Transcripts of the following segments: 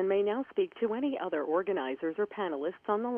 and may now speak to any other organizers or panelists on the line.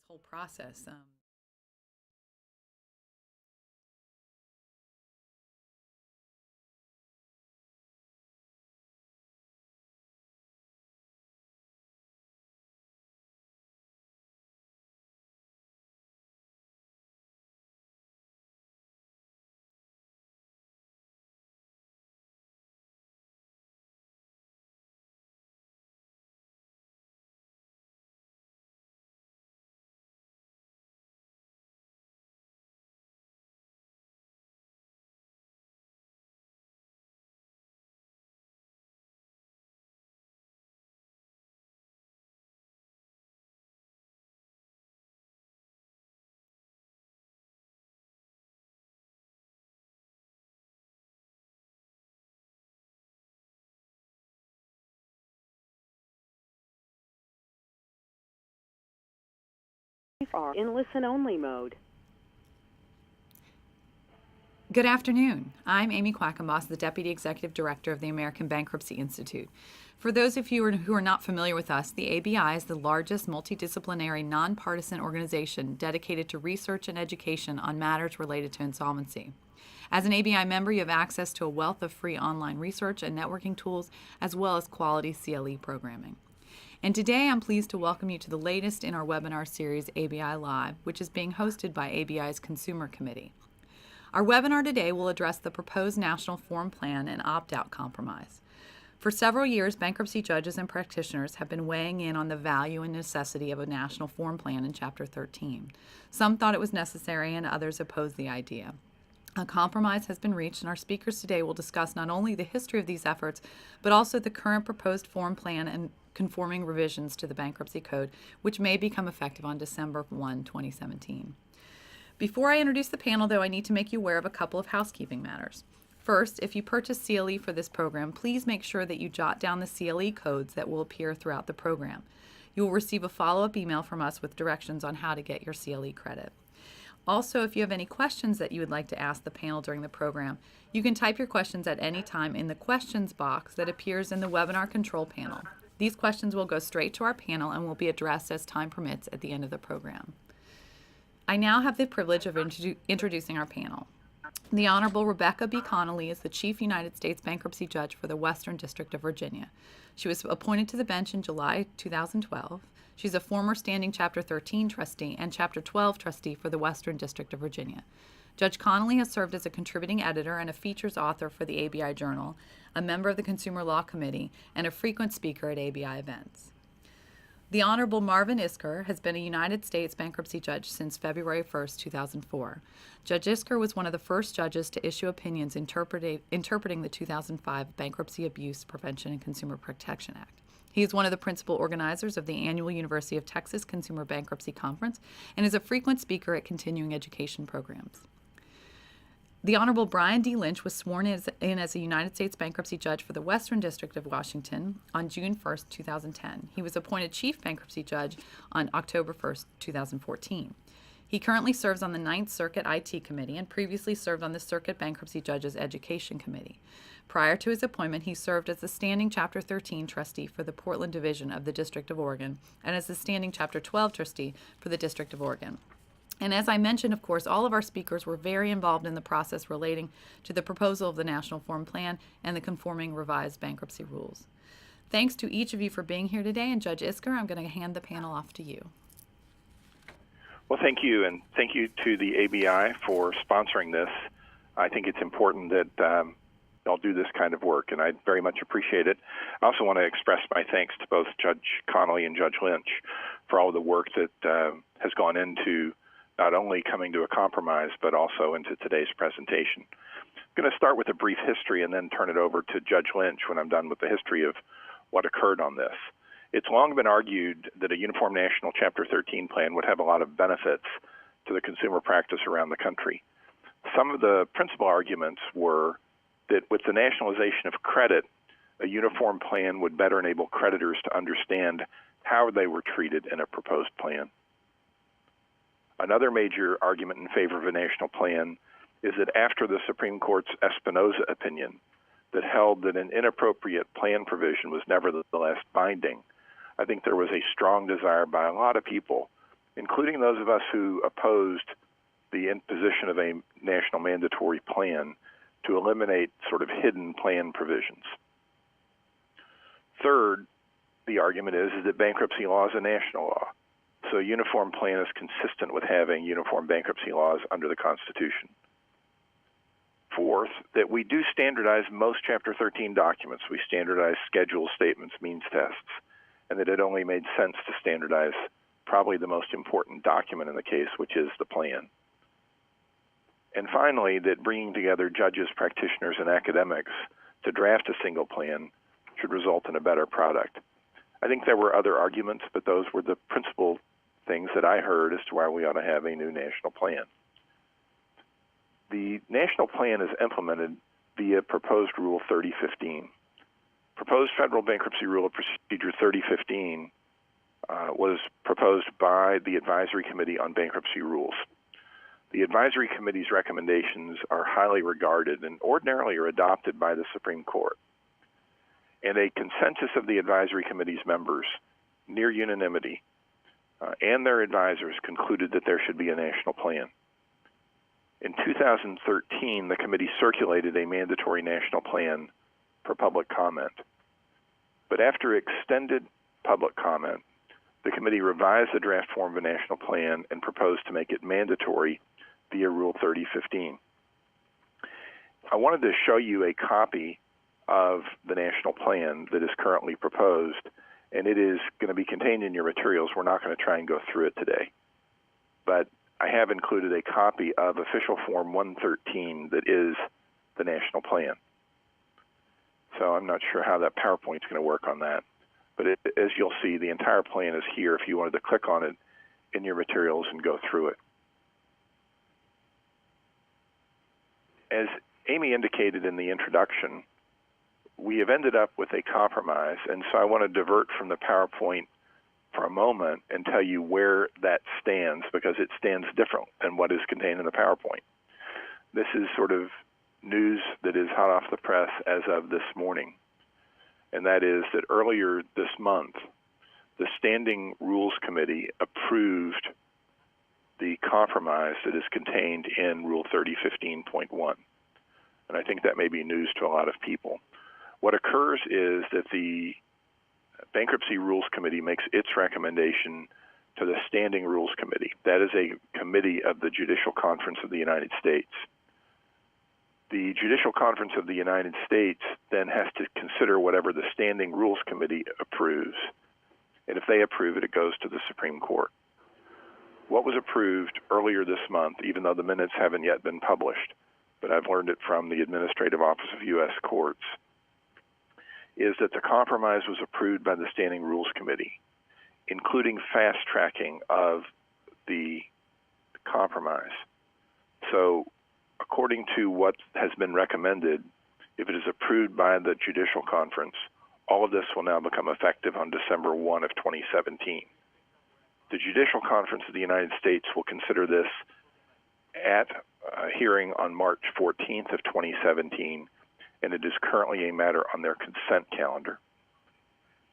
whole process. Are in listen-only mode. Good afternoon. I'm Amy Quackenboss, the Deputy Executive Director of the American Bankruptcy Institute. For those of you who are not familiar with us, the ABI is the largest multidisciplinary, nonpartisan organization dedicated to research and education on matters related to insolvency. As an ABI member, you have access to a wealth of free online research and networking tools, as well as quality CLE programming. And today I'm pleased to welcome you to the latest in our webinar series, ABI-Live, which is being hosted by ABI's Consumer Committee. Our webinar today will address the proposed National Form Plan and opt-out compromise. For several years, bankruptcy judges and practitioners have been weighing in on the value and necessity of a National Form Plan in Chapter 13. Some thought it was necessary and others opposed the idea. A compromise has been reached, and our speakers today will discuss not only the history of these efforts, but also the current proposed form plan and conforming revisions to the Bankruptcy Code, which may become effective on December 1, 2017. Before I introduce the panel, though, I need to make you aware of a couple of housekeeping matters. First, if you purchase CLE for this program, please make sure that you jot down the CLE codes that will appear throughout the program. You will receive a follow-up email from us with directions on how to get your CLE credit. Also, if you have any questions that you would like to ask the panel during the program, you can type your questions at any time in the questions box that appears in the webinar control panel. These questions will go straight to our panel and will be addressed as time permits at the end of the program. I now have the privilege of introducing our panel. The Honorable Rebecca B. Connolly is the Chief United States Bankruptcy Judge for the Western District of Virginia. She was appointed to the bench in July 2012. She's a former standing Chapter 13 trustee and Chapter 12 trustee for the Western District of Virginia. Judge Connolly has served as a contributing editor and a features author for the ABI Journal, a member of the Consumer Law Committee, and a frequent speaker at ABI events. The Honorable Marvin Isker has been a United States bankruptcy judge since February 1, 2004. Judge Isker was one of the first judges to issue opinions interpreting the 2005 Bankruptcy Abuse Prevention and Consumer Protection Act. He is one of the principal organizers of the annual University of Texas Consumer Bankruptcy Conference and is a frequent speaker at continuing education programs. The Honorable Brian D. Lynch was sworn in as a United States bankruptcy judge for the Western District of Washington on June 1, 2010. He was appointed chief bankruptcy judge on October 1, 2014. He currently serves on the Ninth Circuit IT Committee and previously served on the Circuit Bankruptcy Judges Education Committee. Prior to his appointment, he served as the standing Chapter 13 trustee for the Portland Division of the District of Oregon and as the standing Chapter 12 trustee for the District of Oregon. And as I mentioned, of course, all of our speakers were very involved in the process relating to the proposal of the National Form Plan and the conforming revised bankruptcy rules. Thanks to each of you for being here today, and Judge Isker, I'm going to hand the panel off to you. Well, thank you, and thank you to the ABI for sponsoring this. I think it's important that y'all do this kind of work, and I very much appreciate it. I also want to express my thanks to both Judge Connolly and Judge Lynch for all of the work that has gone into not only coming to a compromise, but also into today's presentation. I'm going to start with a brief history and then turn it over to Judge Lynch when I'm done with the history of what occurred on this. It's long been argued that a uniform national Chapter 13 plan would have a lot of benefits to the consumer practice around the country. Some of the principal arguments were that with the nationalization of credit, a uniform plan would better enable creditors to understand how they were treated in a proposed plan. Another major argument in favor of a national plan is that after the Supreme Court's Espinoza opinion that held that an inappropriate plan provision was nevertheless binding, I think there was a strong desire by a lot of people including those of us who opposed the imposition of a national mandatory plan to eliminate sort of hidden plan provisions. Third, the argument is that bankruptcy law is a national law, so a uniform plan is consistent with having uniform bankruptcy laws under the Constitution. Fourth, that we do standardize most Chapter 13 documents. We standardize schedules, statements, means tests, and that it only made sense to standardize probably the most important document in the case, which is the plan. And finally, that bringing together judges, practitioners, and academics to draft a single plan should result in a better product. I think there were other arguments, but those were the principal things that I heard as to why we ought to have a new national plan. The national plan is implemented via proposed Rule 3015. Proposed Federal Bankruptcy Rule of Procedure 3015 was proposed by the Advisory Committee on Bankruptcy Rules. The Advisory Committee's recommendations are highly regarded and ordinarily are adopted by the Supreme Court. And a consensus of the Advisory Committee's members, near unanimity, and their advisors concluded that there should be a national plan. In 2013, the committee circulated a mandatory national plan for public comment. But after extended public comment, the committee revised the draft form of a national plan and proposed to make it mandatory via Rule 3015. I wanted to show you a copy of the national plan that is currently proposed, and it is going to be contained in your materials. We're not going to try and go through it today. But I have included a copy of Official Form 113 that is the national plan. So I'm not sure how that PowerPoint's going to work on that. But as you'll see, the entire plan is here if you wanted to click on it in your materials and go through it. As Amy indicated in the introduction, we have ended up with a compromise, and so I want to divert from the PowerPoint for a moment and tell you where that stands, because it stands different than what is contained in the PowerPoint. This is sort of news that is hot off the press as of this morning, and that is that earlier this month, the Standing Rules Committee approved the compromise that is contained in Rule 3015.1. And I think that may be news to a lot of people. What occurs is that the Bankruptcy Rules Committee makes its recommendation to the Standing Rules Committee. That is a committee of the Judicial Conference of the United States. The Judicial Conference of the United States then has to consider whatever the Standing Rules Committee approves. And if they approve it, it goes to the Supreme Court. What was approved earlier this month, even though the minutes haven't yet been published, but I've learned it from the Administrative Office of U.S. Courts, is that the compromise was approved by the Standing Rules Committee, including fast-tracking of the compromise. So according to what has been recommended, if it is approved by the Judicial Conference, all of this will now become effective on December 1 of 2017. The Judicial Conference of the United States will consider this at a hearing on March 14th of 2017, and it is currently a matter on their consent calendar.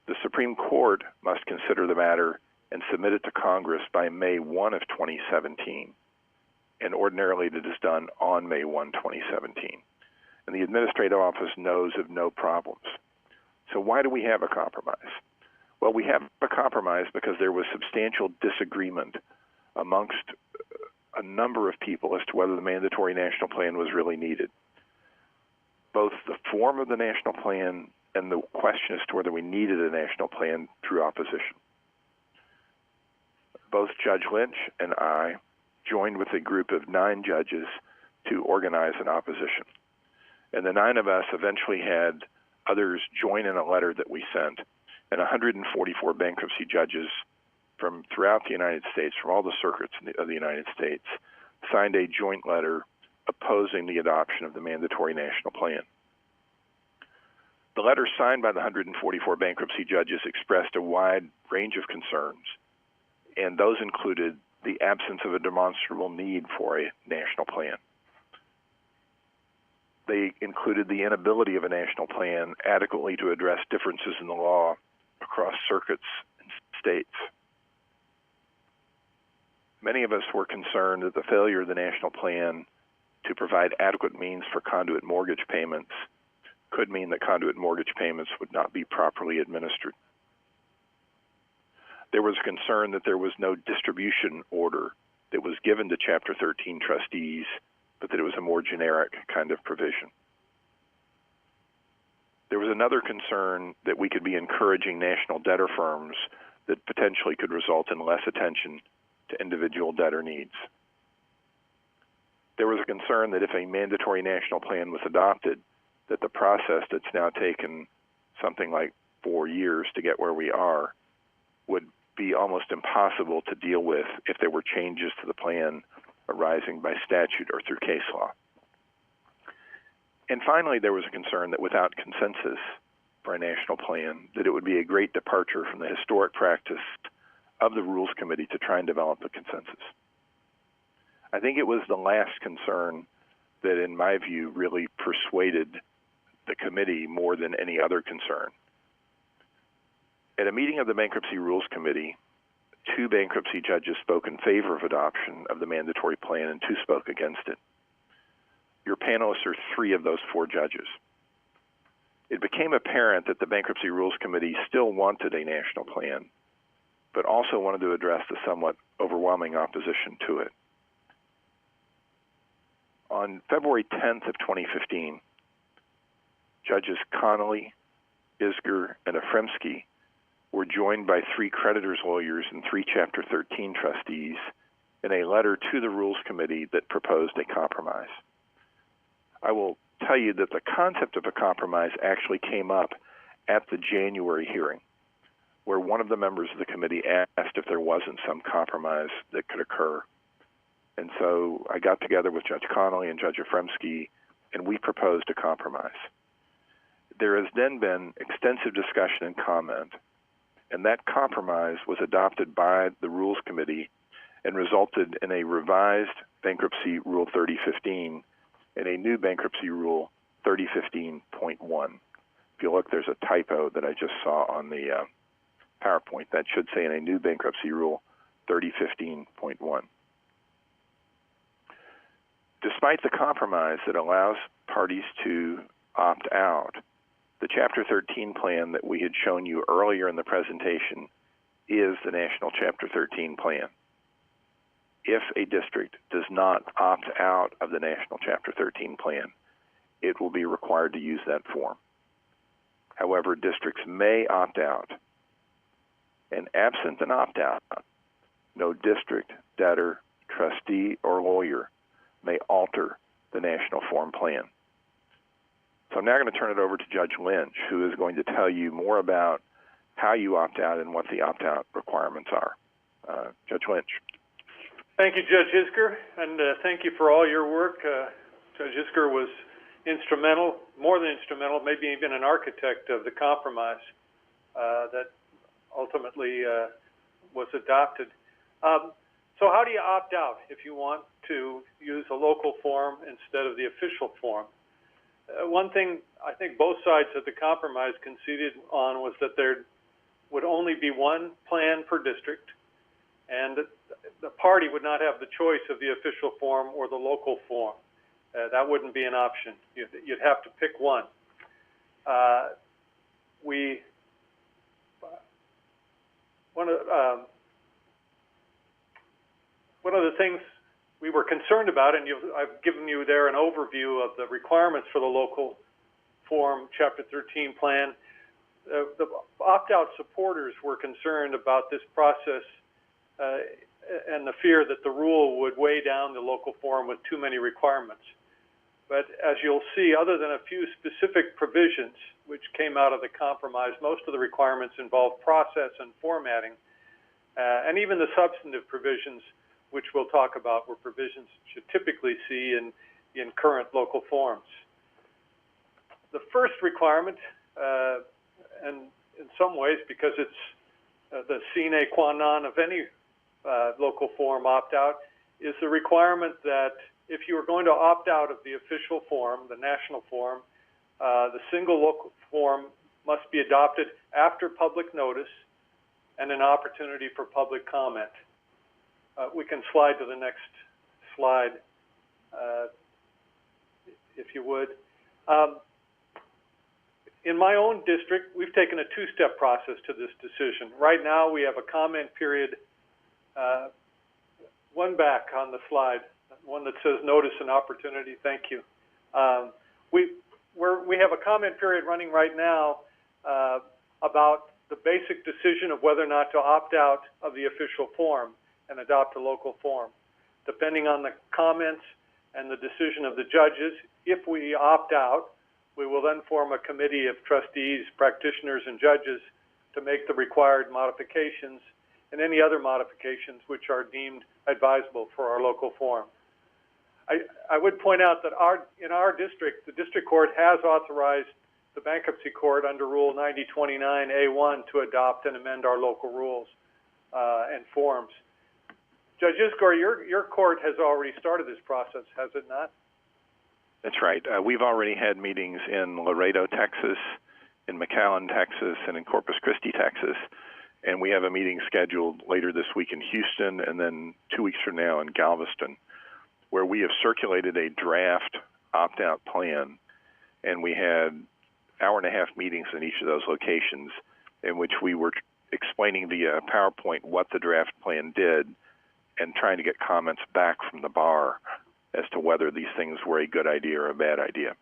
The Supreme Court must consider the matter and submit it to Congress by May 1 of 2017, and ordinarily it is done on May 1, 2017. And the Administrative Office knows of no problems. So why do we have a compromise? Well, we have a compromise because there was substantial disagreement amongst a number of people as to whether the mandatory national plan was really needed. Both the form of the national plan and the question as to whether we needed a national plan drew opposition. Both Judge Lynch and I joined with a group of 9 judges to organize an opposition. And the 9 of us eventually had others join in a letter that we sent, and 144 bankruptcy judges from throughout the United States, from all the circuits of the United States, signed a joint letter opposing the adoption of the mandatory national plan. The letter signed by the 144 bankruptcy judges expressed a wide range of concerns, and those included the absence of a demonstrable need for a national plan. They included the inability of a national plan adequately to address differences in the law across circuits and states. many of us were concerned that the failure of the national plan to provide adequate means for conduit mortgage payments could mean that conduit mortgage payments would not be properly administered. There was concern that there was no distribution order that was given to Chapter 13 trustees, but that it was a more generic kind of provision. There was another concern that we could be encouraging national debtor firms that potentially could result in less attention to individual debtor needs. There was a concern that if a mandatory national plan was adopted, that the process that's now taken something like 4 years to get where we are would be almost impossible to deal with if there were changes to the plan arising by statute or through case law. And finally, there was a concern that without consensus for a national plan, that it would be a great departure from the historic practice of the Rules Committee to try and develop a consensus. I think it was the last concern that, in my view, really persuaded the committee more than any other concern. At a meeting of the Bankruptcy Rules Committee, 2 bankruptcy judges spoke in favor of adoption of the mandatory plan and 2 spoke against it. Your panelists are 3 of those 4 judges. It became apparent that the Bankruptcy Rules Committee still wanted a national plan, but also wanted to address the somewhat overwhelming opposition to it. On February 10th of 2015, Judges Connolly, Isger, and Afremsky were joined by 3 creditors' lawyers and 3 Chapter 13 trustees in a letter to the Rules Committee that proposed a compromise. I will tell you that the concept of a compromise actually came up at the January hearing, where one of the members of the committee asked if there wasn't some compromise that could occur. And so I got together with Judge Connolly and Judge Afremsky, and we proposed a compromise. There has then been extensive discussion and comment, and that compromise was adopted by the Rules Committee and resulted in a revised Bankruptcy Rule 3015 and a new Bankruptcy Rule 3015.1. If you look, there's a typo that I just saw on the PowerPoint. That should say in a new Bankruptcy Rule 3015.1. Despite the compromise that allows parties to opt out, the Chapter 13 plan that we had shown you earlier in the presentation is the National Chapter 13 plan. If a district does not opt out of the National Chapter 13 plan, it will be required to use that form. However, districts may opt out, and absent an opt-out, no district, debtor, trustee, or lawyer may alter the national form plan. So I'm now going to turn it over to Judge Lynch, who is going to tell you more about how you opt out and what the opt-out requirements are. Judge Lynch. Thank you, Judge Isger, and thank you for all your work. Judge Isger was instrumental, more than instrumental, maybe even an architect of the compromise that ultimately was adopted. So how do you opt out if you want to use a local form instead of the official form? One thing I think both sides of the compromise conceded on was that there would only be one plan per district, and the party would not have the choice of the official form or the local form. That wouldn't be an option. You'd have to pick one. One of the things we were concerned about, and I've given you there an overview of the requirements for the local form Chapter 13 plan. The opt-out supporters were concerned about this process and the fear that the rule would weigh down the local form with too many requirements. But as you'll see, other than a few specific provisions which came out of the compromise, most of the requirements involve process and formatting, and even the substantive provisions, which we'll talk about, were provisions you should typically see in current local forms. The first requirement, and in some ways because it's the sine qua non of any local form opt-out, is the requirement that if you are going to opt out of the official form, the national form, the single local form must be adopted after public notice and an opportunity for public comment. we can slide to the next slide, if you would. In my own district, we've taken a two-step process to this decision. Right now, we have a comment period, one back on the slide, one that says notice and opportunity. Thank you. We have a comment period running right now about the basic decision of whether or not to opt out of the official form and adopt a local form. Depending on the comments and the decision of the judges, if we opt out, we will then form a committee of trustees, practitioners, and judges to make the required modifications and any other modifications which are deemed advisable for our local form. I would point out that in our district, the district court has authorized the bankruptcy court under Rule 9029A1 to adopt and amend our local rules and forms. Judge Isgor, your court has already started this process, has it not? That's right. We've already had meetings in Laredo, Texas, in McAllen, Texas, and in Corpus Christi, Texas. And we have a meeting scheduled later this week in Houston and then 2 weeks from now in Galveston, where we have circulated a draft opt-out plan. And we had hour-and-a-half meetings in each of those locations in which we were explaining via PowerPoint what the draft plan did and trying to get comments back from the bar as to whether these things were a good idea or a bad idea.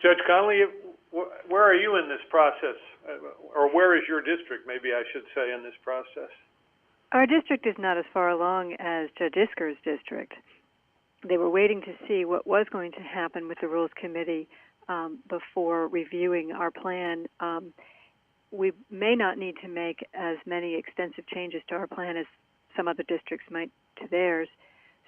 Judge Connolly, where are you in this process? Or where is your district, maybe I should say, in this process? Our district is not as far along as Judge Isger's district. They were waiting to see what was going to happen with the Rules Committee before reviewing our plan. We may not need to make as many extensive changes to our plan as some other districts might to theirs.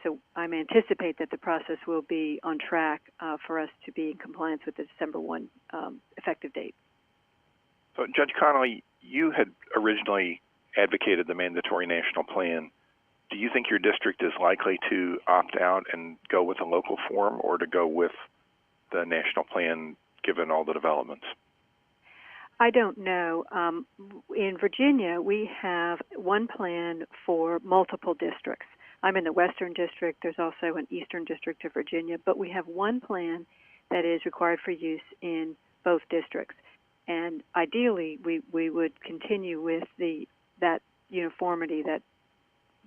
So I anticipate that the process will be on track for us to be in compliance with the December 1 effective date. So, Judge Connolly, you had originally advocated the mandatory national plan. Do you think your district is likely to opt out and go with a local form or to go with the national plan given all the developments? I don't know. In Virginia, we have one plan for multiple districts. I'm in the Western District. There's also an Eastern District of Virginia, but we have one plan that is required for use in both districts. And ideally, we would continue with that uniformity that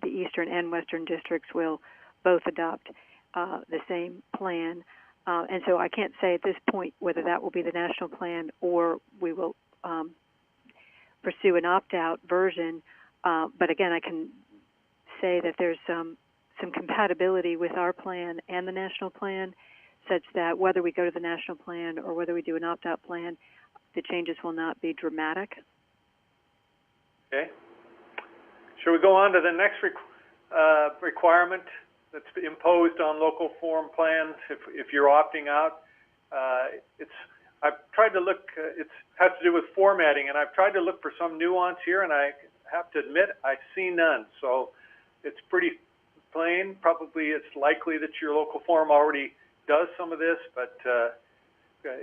the Eastern and Western districts will both adopt the same plan. And so I can't say at this point whether that will be the national plan or we will pursue an opt-out version. But again, I can say that there's some compatibility with our plan and the national plan, such that whether we go to the national plan or whether we do an opt-out plan, the changes will not be dramatic. Okay. Should we go on to the next requirement that's imposed on local form plans if you're opting out? I've tried to look, it has to do with formatting, and I've tried to look for some nuance here, and I have to admit I see none. So it's pretty plain. Probably it's likely that your local form already does some of this, but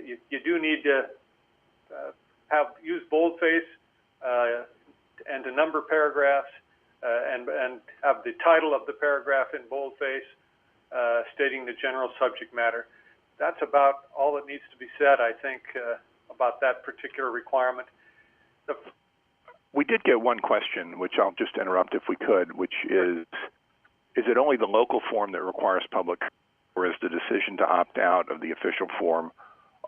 you do need to use boldface and to number paragraphs and have the title of the paragraph in boldface stating the general subject matter. That's about all that needs to be said, I think, about that particular requirement. We did get one question, which I'll just interrupt if we could, which is it only the local form that requires public, or is the decision to opt out of the official form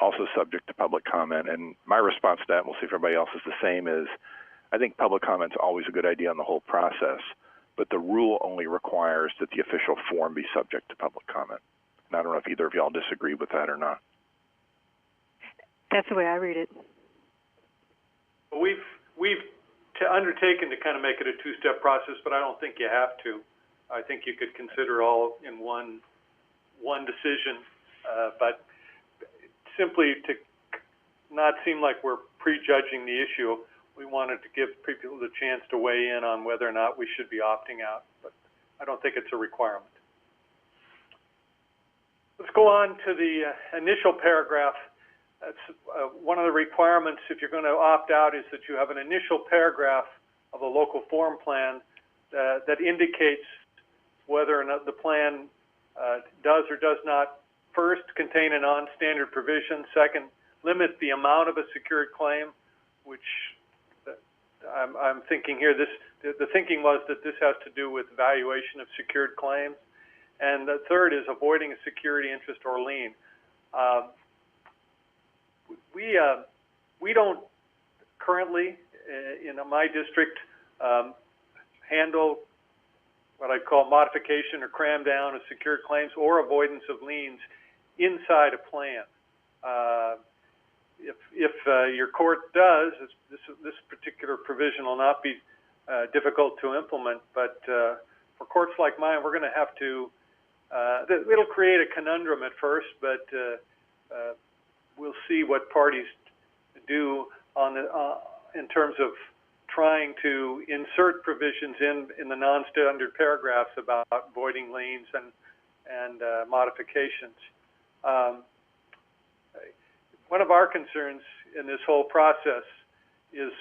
also subject to public comment? And my response to that, and we'll see if everybody else is the same, is I think public comment is always a good idea on the whole process, but the rule only requires that the official form be subject to public comment. And I don't know if either of y'all disagree with that or not. That's the way I read it. We've undertaken to kind of make it a two-step process, but I don't think you have to. I think you could consider all in one decision, but simply to not seem like we're prejudging the issue, we wanted to give people the chance to weigh in on whether or not we should be opting out, but I don't think it's a requirement. Let's go on to the initial paragraph. That's one of the requirements if you're going to opt out is that you have an initial paragraph of a local form plan that indicates whether or not the plan does or does not, first, contain a non-standard provision, second, limit the amount of a secured claim, which I'm thinking here, the thinking was that this has to do with valuation of secured claims, and the third is avoiding a security interest or lien. We don't currently, in my district, handle what I call modification or cram down of secured claims or avoidance of liens inside a plan. If your court does, this particular provision will not be difficult to implement, but for courts like mine, we're going to have to, it'll create a conundrum at first, but we'll see what parties do on in terms of trying to insert provisions in the non-standard paragraphs about voiding liens and modifications. One of our concerns in this whole process is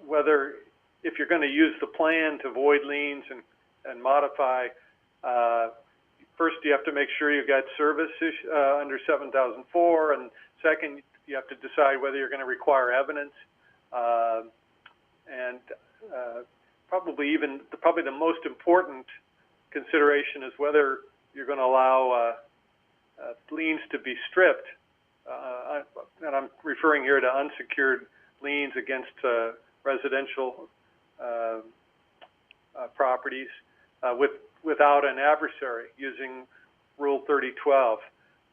whether, if you're going to use the plan to void liens and modify, first you have to make sure you've got service under 7004, and second, you have to decide whether you're going to require evidence. And probably the most important consideration is whether you're going to allow liens to be stripped, and I'm referring here to unsecured liens against residential properties without an adversary using Rule 3012.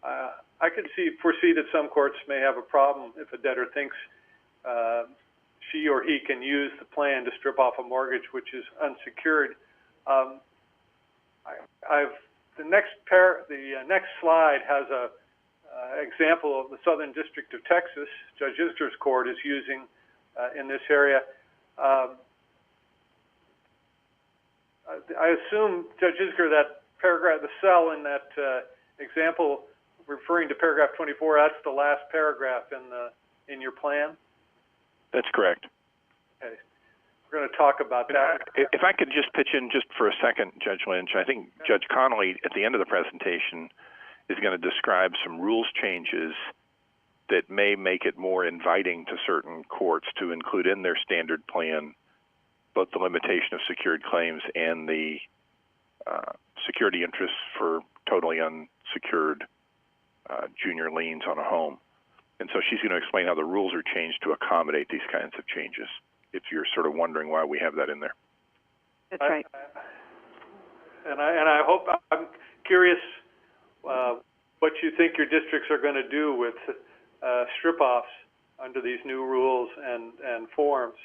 I could foresee that some courts may have a problem if a debtor thinks she or he can use the plan to strip off a mortgage which is unsecured. The next slide has a example of the Southern District of Texas. Judge Isger's court is using in this area. I assume, Judge Isger, that paragraph, the cell in that example, referring to paragraph 24, that's the last paragraph in your plan? That's correct. Okay. We're going to talk about that. If I could just pitch in just for a second, Judge Lynch, I think Judge Connolly, at the end of the presentation, is going to describe some rules changes that may make it more inviting to certain courts to include in their standard plan both the limitation of secured claims and the security interests for totally unsecured junior liens on a home. And so she's going to explain how the rules are changed to accommodate these kinds of changes, if you're sort of wondering why we have that in there. That's right. And I hope, I'm curious what you think your districts are going to do with strip-offs under these new rules and forms,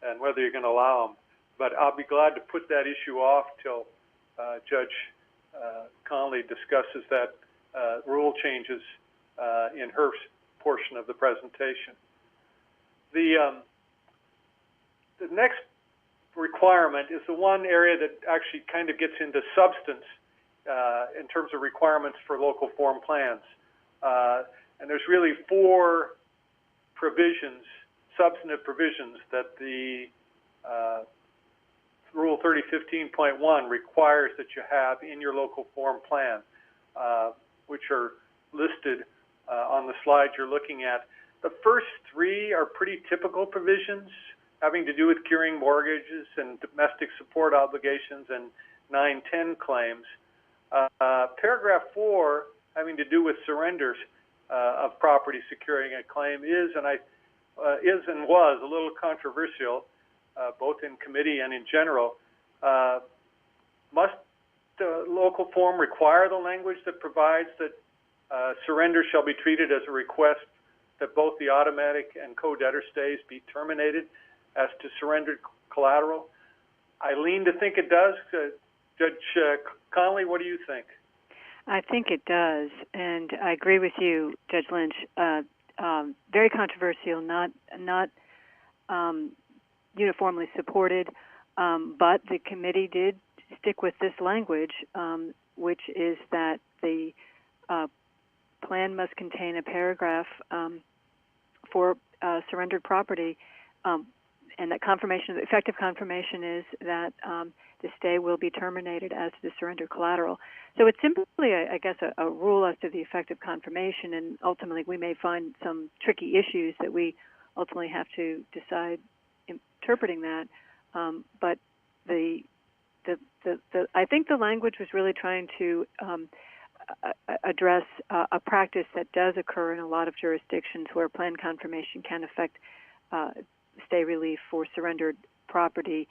and whether you're going to allow them. But I'll be glad to put that issue off till Judge Connolly discusses that rule changes in her portion of the presentation. The next requirement is the one area that actually kind of gets into substance in terms of requirements for local form plans. And there's really four provisions, substantive provisions, that the Rule 3015.1 requires that you have in your local form plan, which are listed on the slide you're looking at. The first three are pretty typical provisions having to do with curing mortgages and domestic support obligations and 910 claims. Paragraph 4, having to do with surrenders of property securing a claim, is and was a little controversial, both in committee and in general. Must local form require the language that provides that surrender shall be treated as a request that both the automatic and co-debtor stays be terminated as to surrendered collateral? I lean to think it does. Judge Connolly, what do you think? I think it does, and I agree with you, Judge Lynch. Very controversial, not uniformly supported, but the committee did stick with this language, which is that the plan must contain a paragraph for surrendered property and that confirmation, effective confirmation is that the stay will be terminated as to the surrender collateral. So it's simply, I guess, a rule as to the effective confirmation, and ultimately we may find some tricky issues that we ultimately have to decide interpreting that. But I think the language was really trying to address a practice that does occur in a lot of jurisdictions where plan confirmation can affect stay relief for surrendered property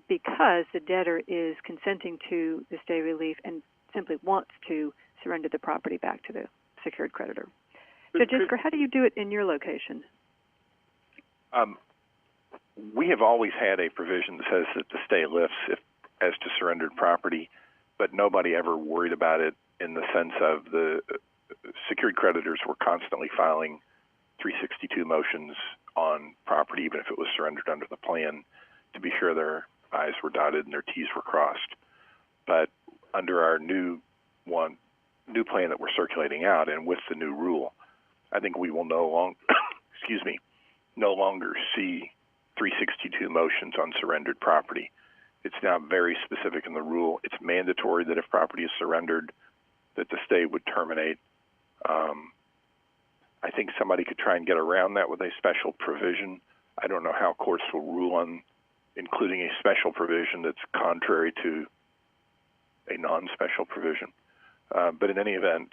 because the debtor is consenting to the stay relief and simply wants to surrender the property back to the secured creditor. Judge Isker, how do you do it in your location? We have always had a provision that says that the stay lifts as to surrendered property, but nobody ever worried about it in the sense of the secured creditors were constantly filing 362 motions on property, even if it was surrendered under the plan, to be sure their I's were dotted and their T's were crossed. But under our new plan that we're circulating out, and with the new rule, I think we will no longer see 362 motions on surrendered property. It's now very specific in the rule. It's mandatory that if property is surrendered, that the stay would terminate. I think somebody could try and get around that with a special provision. I don't know how courts will rule on including a special provision that's contrary to a non-special provision. But in any event,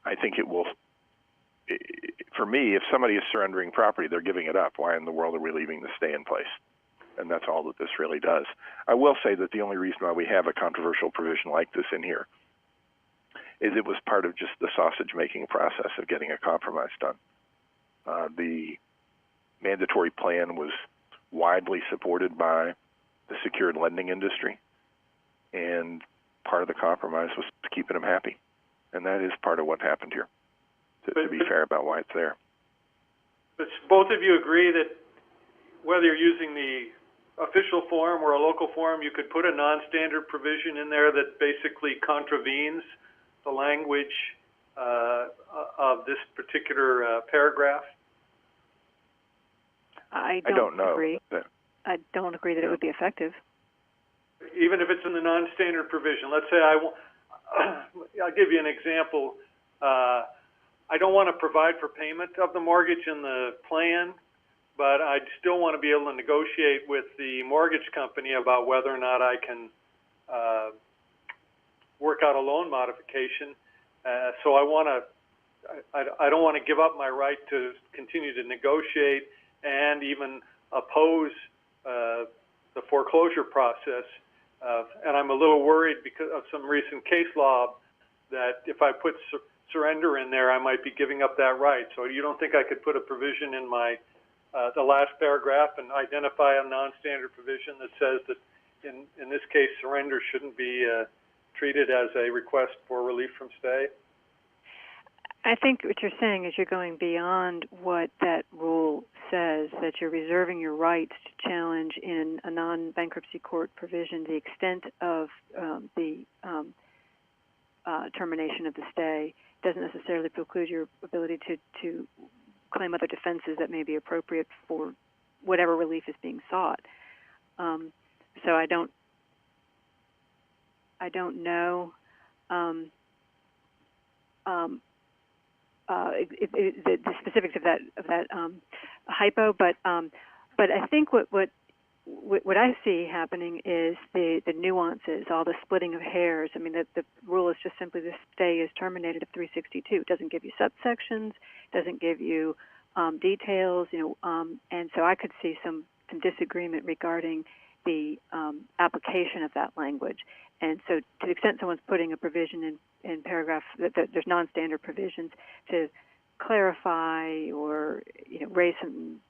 I think it will. For me, if somebody is surrendering property, they're giving it up. Why in the world are we leaving the stay in place? And that's all that this really does. I will say that the only reason why we have a controversial provision like this in here is it was part of just the sausage-making process of getting a compromise done. The mandatory plan was widely supported by the secured lending industry, and part of the compromise was keeping them happy. And that is part of what happened here, to be fair about why it's there. But both of you agree that whether you're using the official form or a local form, you could put a non-standard provision in there that basically contravenes the language of this particular paragraph? I don't know. Agree. That, I don't agree that it would be effective. Even if it's in the non-standard provision. Let's say I'll give you an example. I don't want to provide for payment of the mortgage in the plan, but I still want to be able to negotiate with the mortgage company about whether or not I can work out a loan modification. So I don't want to give up my right to continue to negotiate and even oppose the foreclosure process. And I'm a little worried because of some recent case law that if I put surrender in there, I might be giving up that right. So you don't think I could put a provision in my the last paragraph and identify a non-standard provision that says that in this case surrender shouldn't be treated as a request for relief from stay? I think what you're saying is you're going beyond what that rule says, that you're reserving your rights to challenge in a non-bankruptcy court provision the extent of the termination of the stay. Doesn't necessarily preclude your ability to claim other defenses that may be appropriate for whatever relief is being sought. So I don't know the specifics of that hypo, but I think what I see happening is the nuances, all the splitting of hairs. I mean, the rule is just simply the stay is terminated at 362. It doesn't give you subsections, doesn't give you details, and so I could see some disagreement regarding the application of that language. And so to the extent someone's putting a provision in paragraph, that there's non-standard provisions to clarify or raise some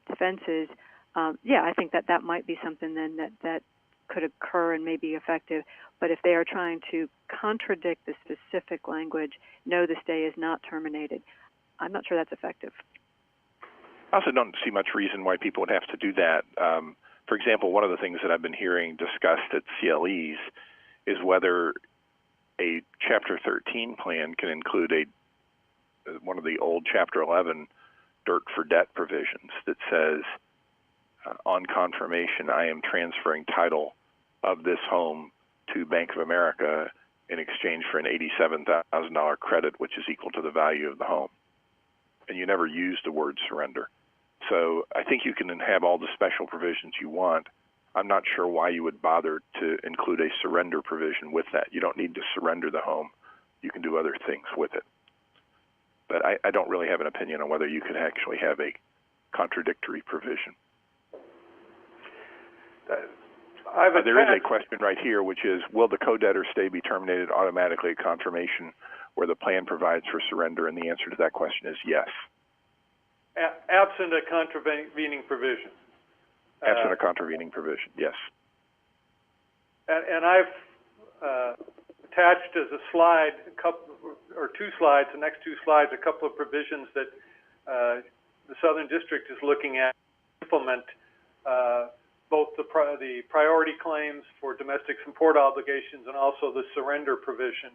defenses, I think that might be something then that could occur and may be effective. But if they are trying to contradict the specific language, no, the stay is not terminated, I'm not sure that's effective. I also don't see much reason why people would have to do that. For example, one of the things that I've been hearing discussed at CLEs is whether a Chapter 13 plan can include one of the old Chapter 11 dirt for debt provisions that says, on confirmation, I am transferring title of this home to Bank of America in exchange for an $87,000 credit, which is equal to the value of the home. And you never use the word surrender. So I think you can have all the special provisions you want. I'm not sure why you would bother to include a surrender provision with that. You don't need to surrender the home. You can do other things with it. But I don't really have an opinion on whether you could actually have a contradictory provision. There is a question right here, which is, will the co-debtor stay be terminated automatically at confirmation where the plan provides for surrender? And the answer to that question is yes. Absent a contravening provision. Absent a contravening provision, yes. And I've attached as a slide, the next two slides, a couple of provisions that the Southern District is looking at to implement both the priority claims for domestic support obligations and also the surrender provision.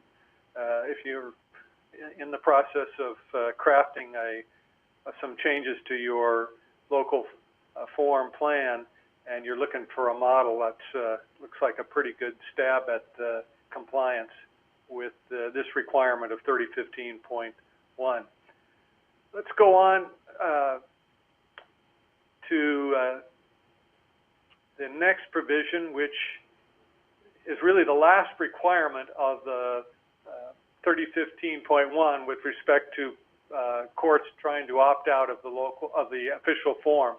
If you're in the process of crafting some changes to your local form plan and you're looking for a model, that looks like a pretty good stab at compliance with this requirement of 3015.1. Let's go on to the next provision, which is really the last requirement of the 3015.1 with respect to courts trying to opt out of the official form,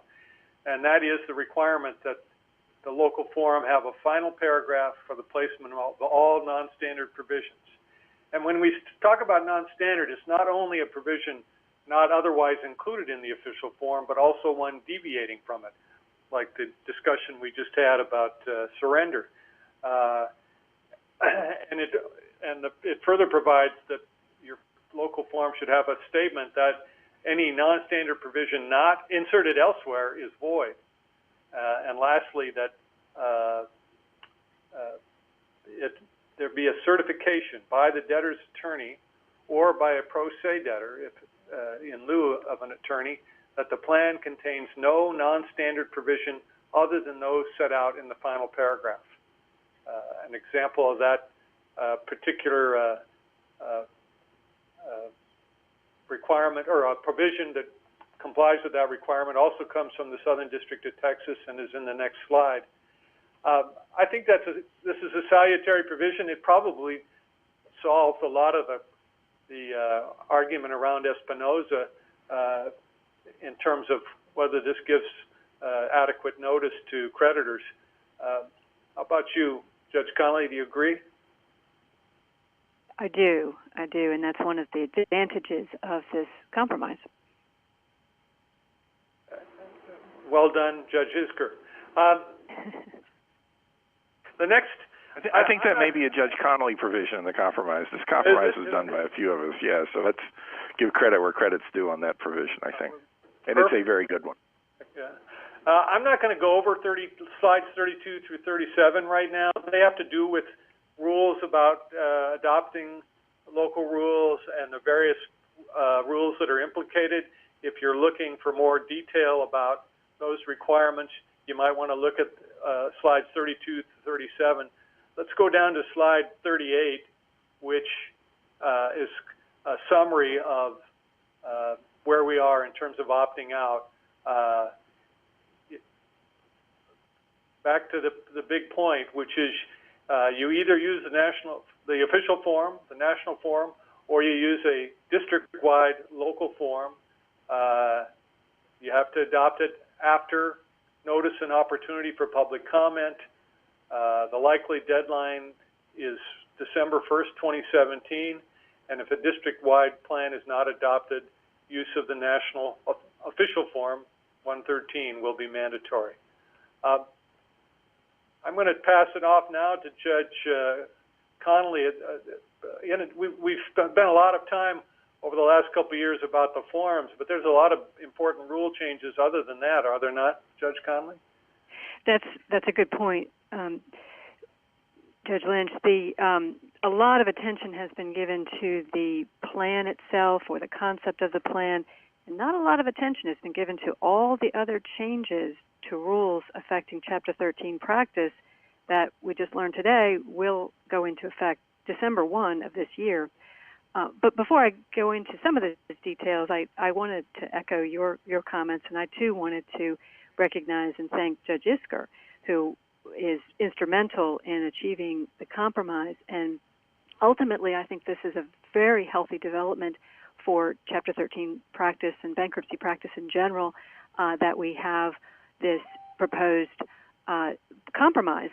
and that is the requirement that the local forum have a final paragraph for the placement of all non-standard provisions. And when we talk about non-standard, it's not only a provision not otherwise included in the official form, but also one deviating from it, like the discussion we just had about surrender. And it further provides that your local form should have a statement that any non-standard provision not inserted elsewhere is void. And lastly, that there be a certification by the debtor's attorney or by a pro se debtor, if in lieu of an attorney, that the plan contains no non-standard provision other than those set out in the final paragraph. An example of that particular requirement or a provision that complies with that requirement also comes from the Southern District of Texas and is in the next slide. I think this is a salutary provision. It probably solves a lot of the argument around Espinoza in terms of whether this gives adequate notice to creditors. How about you, Judge Connolly? Do you agree? I do, and that's one of the advantages of this compromise. Well done, Judge Isker. The next... I think that may be a Judge Connolly provision in the compromise. This compromise was done by a few of us, yeah, so let's give credit where credit's due on that provision, I think. And It's a very good one. Yeah. I'm not going to go over slides 32 through 37 right now. They have to do with rules about adopting local rules and the various rules that are implicated. If you're looking for more detail about those requirements, you might want to look at slides 32 to 37. Let's go down to slide 38, which is a summary of where we are in terms of opting out. Back to the big point, which is you either use the official form, the national form, or you use a district-wide local form. You have to adopt it after notice and opportunity for public comment. The likely deadline is December 1st, 2017, and if a district-wide plan is not adopted, use of the national official form 113 will be mandatory. I'm going to pass it off now to Judge Connolly. We've spent a lot of time over the last couple of years about the forms, but there's a lot of important rule changes other than that, are there not, Judge Connolly? That's a good point, Judge Lynch. A lot of attention has been given to the plan itself or the concept of the plan, And not a lot of attention has been given to all the other changes to rules affecting Chapter 13 practice that we just learned today will go into effect December 1 of this year. But before I go into some of the details, I wanted to echo your comments, and I too wanted to recognize and thank Judge Isker, who is instrumental in achieving the compromise. And ultimately, I think this is a very healthy development for Chapter 13 practice and bankruptcy practice in general, that we have this proposed compromise.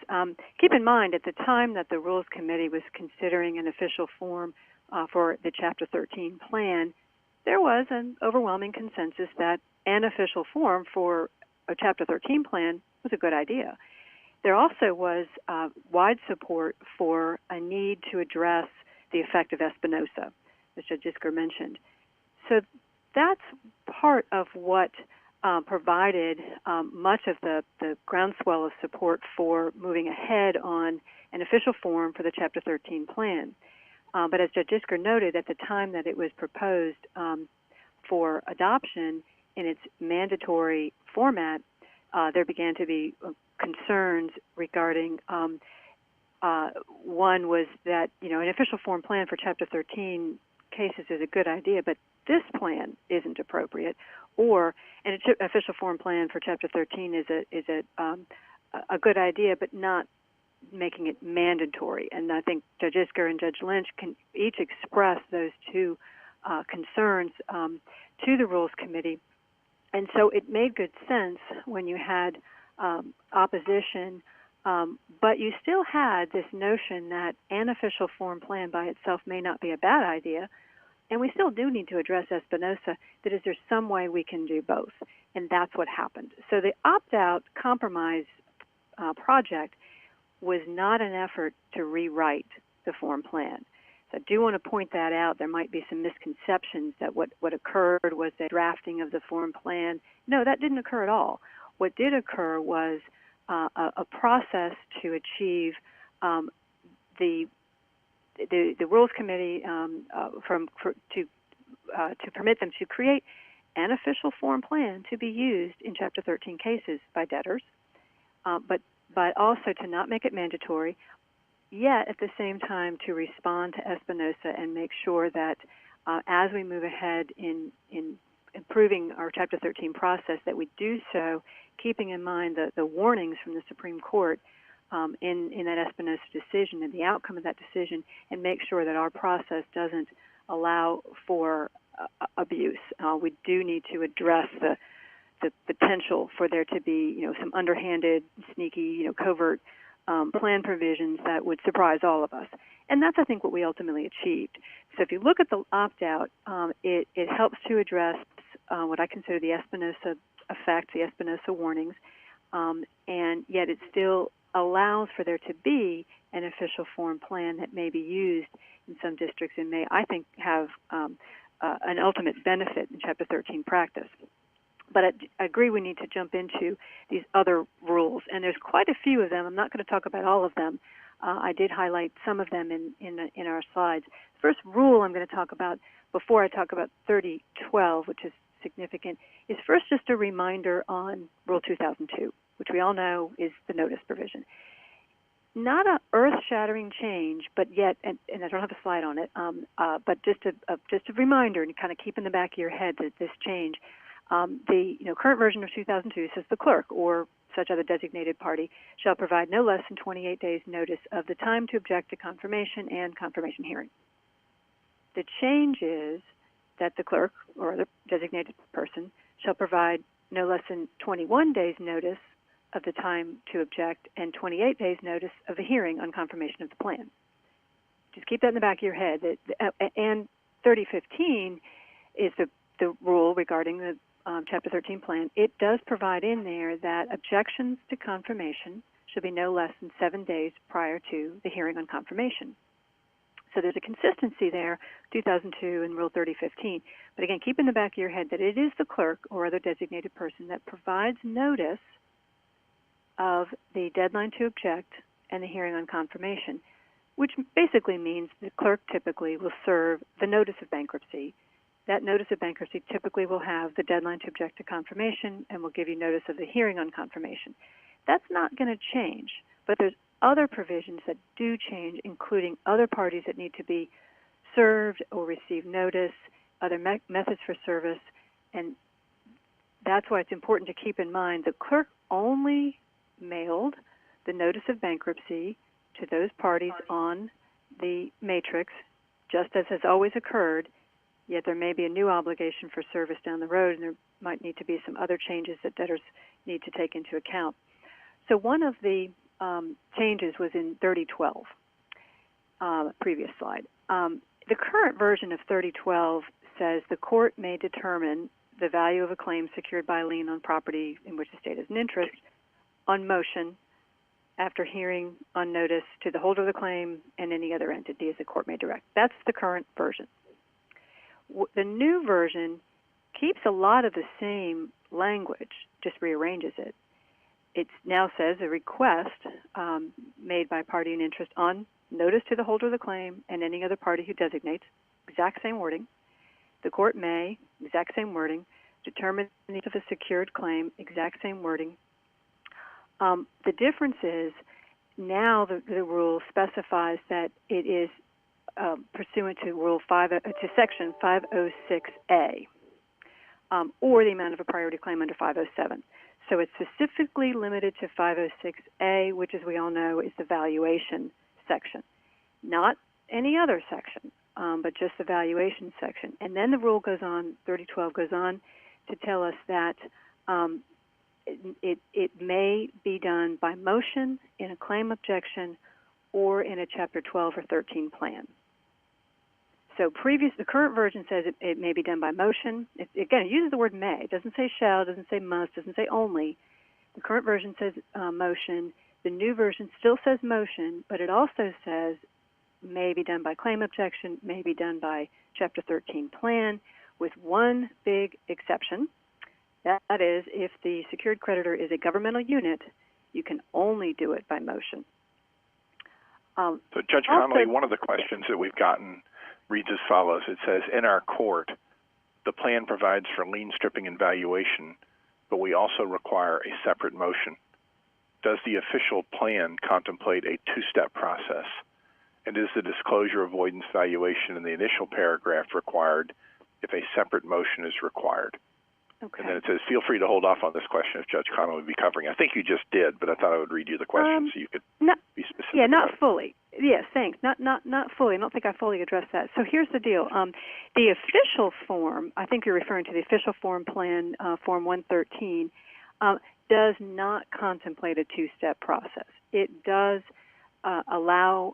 Keep in mind, at the time that the Rules Committee was considering an official form for the Chapter 13 plan, there was an overwhelming consensus that an official form for a Chapter 13 plan was a good idea. There also was wide support for a need to address the effect of Espinosa, as Judge Isker mentioned. So that's part of what provided much of the groundswell of support for moving ahead on an official form for the Chapter 13 plan. But as Judge Isker noted, at the time that it was proposed for adoption in its mandatory format, there began to be concerns regarding one was that, an official form plan for Chapter 13 cases is a good idea, but this plan isn't appropriate, or an official form plan for Chapter 13 is a good idea, but not making it mandatory. And I think Judge Isker and Judge Lynch can each express those two concerns to the Rules Committee. And so it made good sense when you had opposition, but you still had this notion that an official form plan by itself may not be a bad idea, and we still do need to address Espinosa, that is there some way we can do both? And that's what happened. So the opt-out compromise project was not an effort to rewrite the form plan. So I do want to point that out. There might be some misconceptions that what occurred was the drafting of the form plan. No, that didn't occur at all. What did occur was a process to achieve the Rules Committee to permit them to create an official form plan to be used in Chapter 13 cases by debtors, but also to not make it mandatory, yet at the same time to respond to Espinosa and make sure that as we move ahead in improving our Chapter 13 process, that we do so keeping in mind the warnings from the Supreme Court in that Espinosa decision and the outcome of that decision, and make sure that our process doesn't allow for abuse. We do need to address the potential for there to be, some underhanded, sneaky, covert plan provisions that would surprise all of us. And that's, I think, what we ultimately achieved. So if you look at the opt-out, it helps to address what I consider the Espinosa effect, the Espinosa warnings, and yet it still allows for there to be an official form plan that may be used in some districts and may, I think, have an ultimate benefit in Chapter 13 practice. But I agree we need to jump into these other rules, and there's quite a few of them. I'm not going to talk about all of them. I did highlight some of them in our slides. The first rule I'm going to talk about before I talk about 3012, which is significant, is first just a reminder on Rule 2002, which we all know is the notice provision. Not an earth-shattering change, but yet, and I don't have a slide on it, but just a reminder, and kind of keep in the back of your head that this change. The current version of 2002 says the clerk or such other designated party shall provide no less than 28 days notice of the time to object to confirmation and confirmation hearing. The change is that the clerk or other designated person shall provide no less than 21 days notice of the time to object and 28 days notice of the hearing on confirmation of the plan. Just keep that in the back of your head. And 3015 is the rule regarding the Chapter 13 plan. It does provide in there that objections to confirmation should be no less than 7 days prior to the hearing on confirmation. So there's a consistency there, 2002 and Rule 3015. But again, keep in the back of your head that it is the clerk or other designated person that provides notice of the deadline to object and the hearing on confirmation, which basically means the clerk typically will serve the notice of bankruptcy that notice of bankruptcy typically will have the deadline to object to confirmation and will give you notice of the hearing on confirmation. That's not going to change, but there's other provisions that do change, including other parties that need to be served or receive notice, other methods for service, and that's why it's important to keep in mind the clerk only mailed the notice of bankruptcy to those parties on the matrix, just as has always occurred, yet there may be a new obligation for service down the road, and there might need to be some other changes that debtors need to take into account. So one of the changes was in 3012, previous slide. The current version of 3012 says the court may determine the value of a claim secured by a lien on property in which the state has an interest on motion after hearing on notice to the holder of the claim and any other entity as the court may direct. That's the current version. The new version keeps a lot of the same language, just rearranges it. It now says a request made by party in interest on notice to the holder of the claim and any other party who designates, exact same wording. The court may, exact same wording, determine the need of a secured claim, exact same wording. The difference is now the rule specifies that it is pursuant to Section 506A, or the amount of a priority claim under 507. So it's specifically limited to 506A, which, as we all know, is the valuation section, not any other section, but just the valuation section. And then the rule goes on, 3012 goes on to tell us that it may be done by motion, in a claim objection, or in a Chapter 12 or 13 plan. So the current version says it may be done by motion. Again, it uses the word may. It doesn't say shall, doesn't say must, doesn't say only. The current version says motion. The new version still says motion, but it also says may be done by claim objection, may be done by Chapter 13 plan, with one big exception. That is, if the secured creditor is a governmental unit, you can only do it by motion. So, Judge Connolly, one of the questions that we've gotten reads as follows. It says, in our court, the plan provides for lien stripping and valuation, but we also require a separate motion. Does the official plan contemplate a two-step process? And is the disclosure, avoidance, valuation in the initial paragraph required if a separate motion is required? Okay. And then it says, feel free to hold off on this question if Judge Connolly would be covering. I think you just did, but I thought I would read you the question so you could be specific. Yeah, not fully. Yes, thanks. Not fully. I don't think I fully addressed that. So here's the deal. The official form, I think you're referring to the official form plan, Form 113, does not contemplate a two-step process. It does allow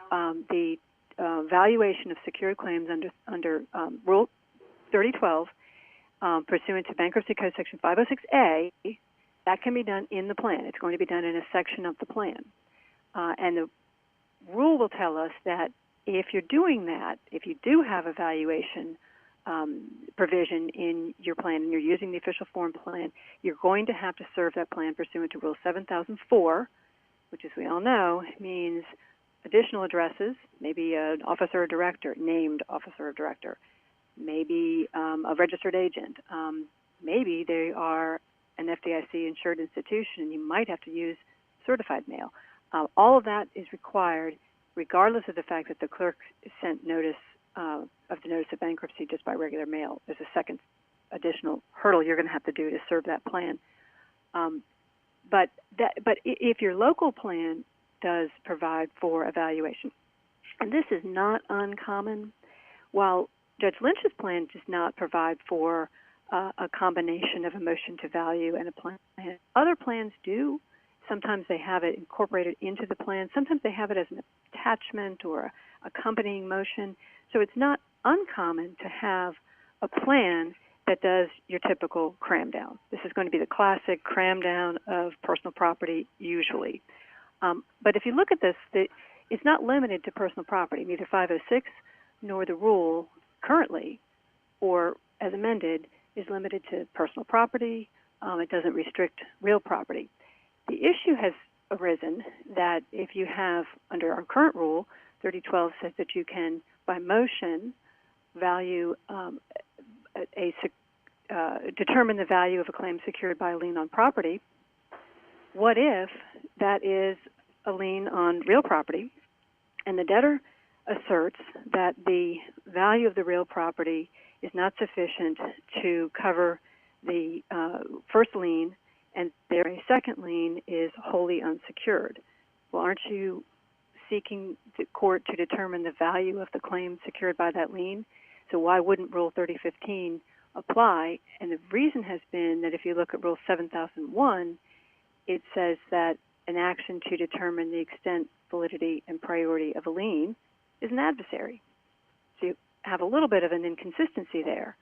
the valuation of secured claims under Rule 3012, pursuant to Bankruptcy Code Section 506A. That can be done in the plan. It's going to be done in a section of the plan. And the rule will tell us that if you're doing that, if you do have a valuation provision in your plan and you're using the official form plan, you're going to have to serve that plan pursuant to Rule 7004, which, as we all know, means additional addresses, maybe an officer or director, named officer or director, maybe a registered agent, maybe they are an FDIC-insured institution, and you might have to use certified mail. All of that is required regardless of the fact that the clerk sent notice of the notice of bankruptcy just by regular mail. There's a second additional hurdle you're going to have to do to serve that plan. But if your local plan does provide for evaluation, and this is not uncommon, while Judge Lynch's plan does not provide for a combination of a motion to value and a plan, other plans do. Sometimes they have it incorporated into the plan. Sometimes they have it as an attachment or accompanying motion. So it's not uncommon to have a plan that does your typical cram down. This is going to be the classic cram down of personal property usually. But if you look at this, it's not limited to personal property. Neither 506 nor the rule currently or as amended is limited to personal property. It doesn't restrict real property. The issue has arisen that if you have, under our current rule, 3012 says that you can, by motion, value determine the value of a claim secured by a lien on property. What if that is a lien on real property, and the debtor asserts that the value of the real property is not sufficient to cover the first lien, and their second lien is wholly unsecured? Well, aren't you seeking the court to determine the value of the claim secured by that lien? So why wouldn't Rule 3015 apply? And the reason has been that if you look at Rule 7001, it says that an action to determine the extent, validity, and priority of a lien is an adversary. So you have a little bit of an inconsistency there.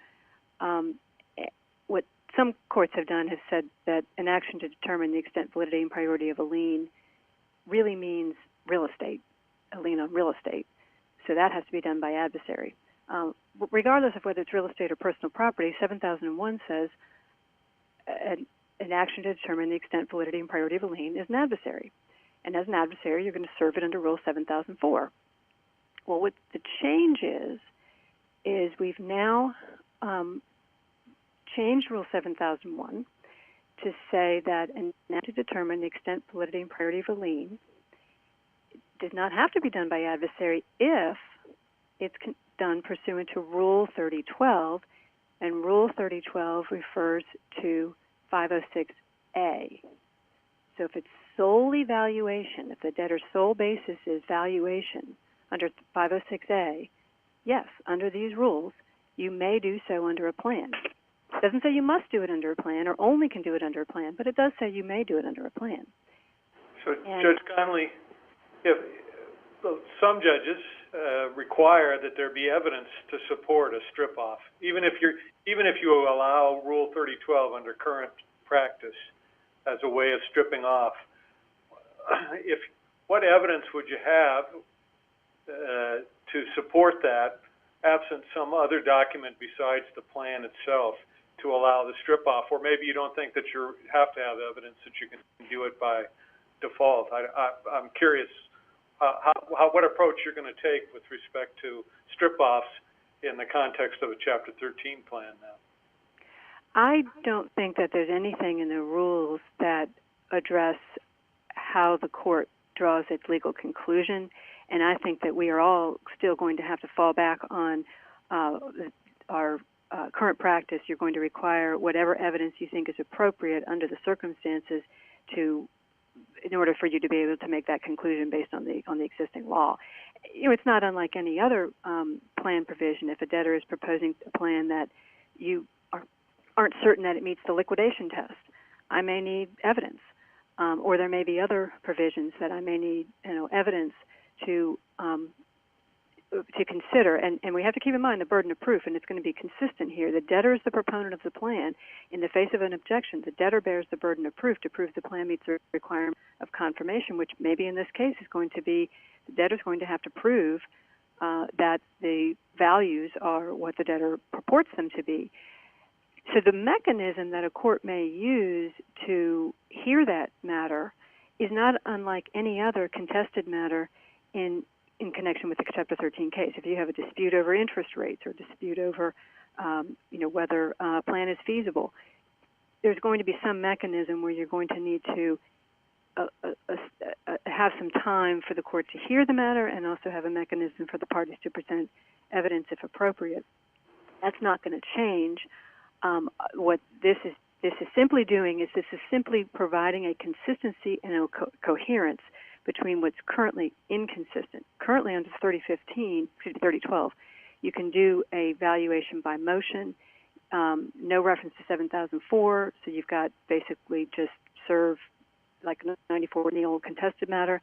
What some courts have done has said that an action to determine the extent, validity, and priority of a lien really means real estate, a lien on real estate. So that has to be done by adversary. Regardless of whether it's real estate or personal property, 7001 says an action to determine the extent, validity, and priority of a lien is an adversary. And as an adversary, you're going to serve it under Rule 7004. Well, what the change is we've now changed Rule 7001 to say that an action to determine the extent, validity, and priority of a lien does not have to be done by adversary if it's done pursuant to Rule 3012, and Rule 3012 refers to 506A. So if it's solely valuation, if the debtor's sole basis is valuation under 506A, yes, under these rules, you may do so under a plan. It doesn't say you must do it under a plan or only can do it under a plan, but it does say you may do it under a plan. So, Judge Connolly, if some judges require that there be evidence to support a strip-off, even if you allow Rule 3012 under current practice as a way of stripping off, what evidence would you have to support that, absent some other document besides the plan itself, to allow the strip-off? Or maybe you don't think that you have to have evidence that you can do it by default. I'm curious what approach you're going to take with respect to strip-offs in the context of a Chapter 13 plan now. I don't think that there's anything in the rules that address how the court draws its legal conclusion, and I think that we are all still going to have to fall back on our current practice. You're going to require whatever evidence you think is appropriate under the circumstances in order for you to be able to make that conclusion based on the existing law. You know, it's not unlike any other plan provision. If a debtor is proposing a plan that you aren't certain that it meets the liquidation test, I may need evidence, or there may be other provisions that I may need, evidence to consider. And we have to keep in mind the burden of proof, and it's going to be consistent here. The debtor is the proponent of the plan. In the face of an objection, the debtor bears the burden of proof to prove the plan meets the requirement of confirmation, which maybe in this case is going to be the debtor's going to have to prove that the values are what the debtor purports them to be. So the mechanism that a court may use to hear that matter is not unlike any other contested matter in connection with the Chapter 13 case. If you have a dispute over interest rates or dispute over, whether a plan is feasible, there's going to be some mechanism where you're going to need to have some time for the court to hear the matter, and also have a mechanism for the parties to present evidence if appropriate. That's not going to change. What this is simply doing is this is simply providing a consistency and a coherence between what's currently inconsistent. Currently under 3012, you can do a valuation by motion, no reference to 7004, so you've got basically just serve like 94 in the old contested matter,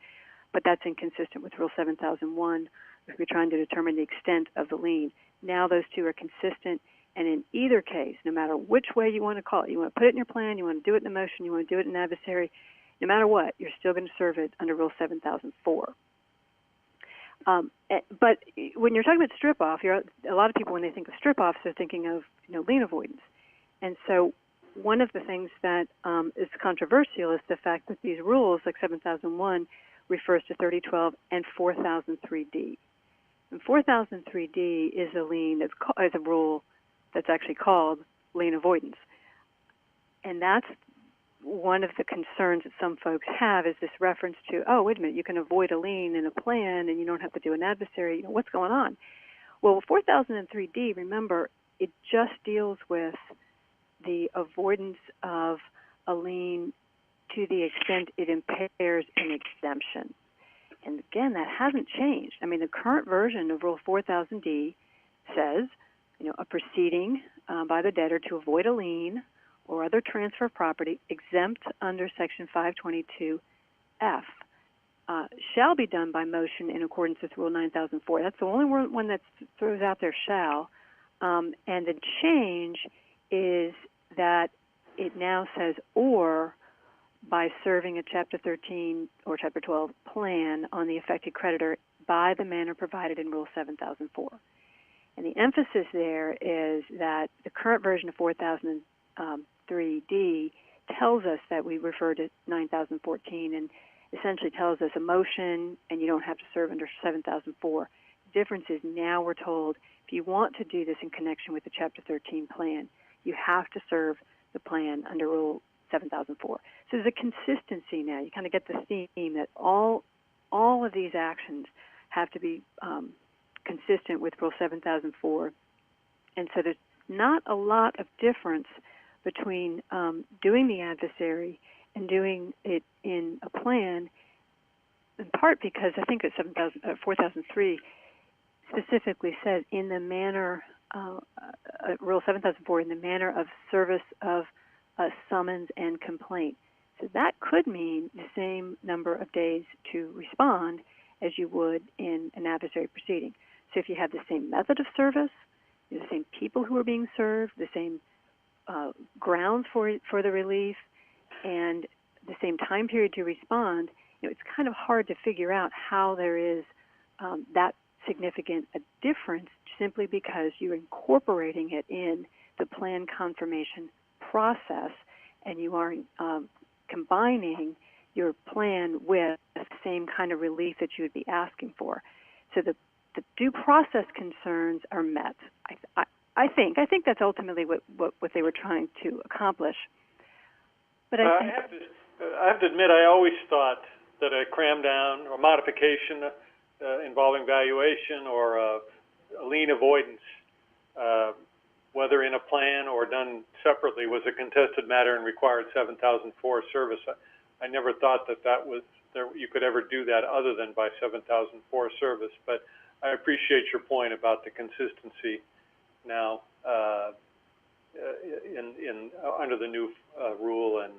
but that's inconsistent with Rule 7001 if you're trying to determine the extent of the lien. Now those two are consistent, and in either case, no matter which way you want to call it, you want to put it in your plan, you want to do it in the motion, you want to do it in adversary, no matter what, you're still going to serve it under Rule 7004. But when you're talking about strip-off, a lot of people, when they think of strip-offs, they're thinking of lien avoidance. And so one of the things that is controversial is the fact that these rules, like 7001, refers to 3012 and 4003D. And 4003D is a lien, is a rule that's actually called lien avoidance. And that's one of the concerns that some folks have, is this reference to, oh, wait a minute, you can avoid a lien in a plan and you don't have to do an adversary. What's going on? Well, 4003D, remember, it just deals with the avoidance of a lien to the extent it impairs an exemption. And again, that hasn't changed. I mean, the current version of Rule 4000D says, a proceeding by the debtor to avoid a lien or other transfer of property exempt under Section 522F shall be done by motion in accordance with Rule 9004. That's the only one that throws out there, shall. And the change is that it now says or by serving a Chapter 13 or Chapter 12 plan on the affected creditor by the manner provided in Rule 7004. And the emphasis there is that the current version of 4003D tells us that we refer to 9014 and essentially tells us a motion and you don't have to serve under 7004. The difference is now we're told if you want to do this in connection with the Chapter 13 plan, you have to serve the plan under Rule 7004. So there's a consistency now. You kind of get the theme that all of these actions have to be consistent with Rule 7004. And so there's not a lot of difference between doing the adversary and doing it in a plan, in part because I think that 4003 specifically says in the manner, Rule 7004, in the manner of service of a summons and complaint. So that could mean the same number of days to respond as you would in an adversary proceeding. So if you have the same method of service, the same people who are being served, the same grounds for the relief, and the same time period to respond, it's kind of hard to figure out how there is that significant a difference simply because you're incorporating it in the plan confirmation process and you are combining your plan with the same kind of relief that you would be asking for. So the due process concerns are met. I think that's ultimately what they were trying to accomplish. But I have to admit, I always thought that a cram down or modification involving valuation or a lien avoidance, whether in a plan or done separately, was a contested matter and required 7004 service. I never thought that you could ever do that other than by 7004 service. But I appreciate your point about the consistency now under the new rule and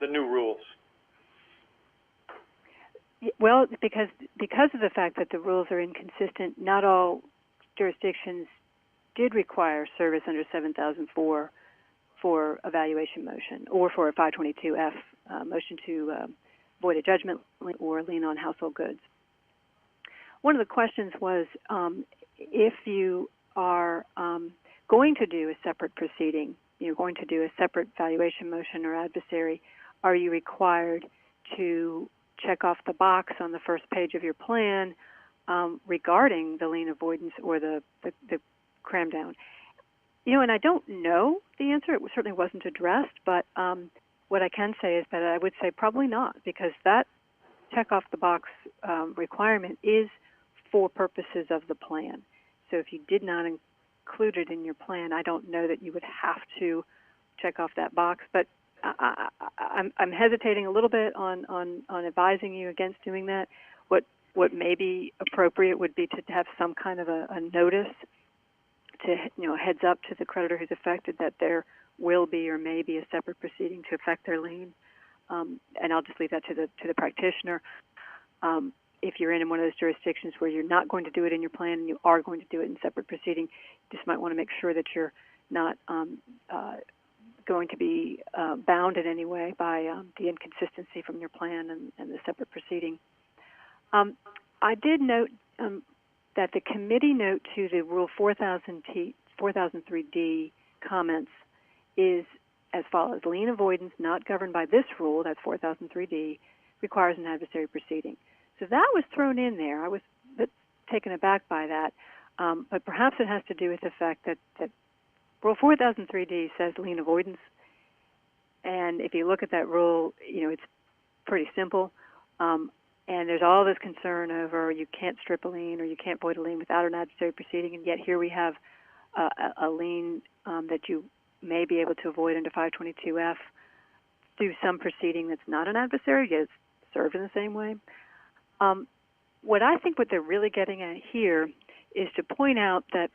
the new rules. Well, because of the fact that the rules are inconsistent, not all jurisdictions did require service under 7004 for a valuation motion or for a 522F motion to void a judgment or lien on household goods. One of the questions was if you are going to do a separate proceeding, you're going to do a separate valuation motion or adversary, are you required to check off the box on the first page of your plan regarding the lien avoidance or the cram down? And I don't know the answer. It certainly wasn't addressed, but what I can say is that I would say probably not, because that check off the box requirement is for purposes of the plan. So if you did not include it in your plan, I don't know that you would have to check off that box. But I'm hesitating a little bit on advising you against doing that. What may be appropriate would be to have some kind of a notice to heads up to the creditor who's affected that there will be or may be a separate proceeding to affect their lien. And I'll just leave that to the practitioner. If you're in one of those jurisdictions where you're not going to do it in your plan and you are going to do it in separate proceeding, you just might want to make sure that you're not going to be bound in any way by the inconsistency from your plan and the separate proceeding. I did note that the committee note to the Rule 4003D comments is as follows: lien avoidance not governed by this rule, that's 4003D, requires an adversary proceeding. So that was thrown in there. I was a bit taken aback by that. But perhaps it has to do with the fact that Rule 4003D says lien avoidance. And if you look at that rule, it's pretty simple. And there's all this concern over you can't strip a lien or you can't void a lien without an adversary proceeding, and yet here we have a lien that you may be able to avoid under 522F through some proceeding that's not an adversary, yet it's served in the same way. What they're really getting at here is to point out that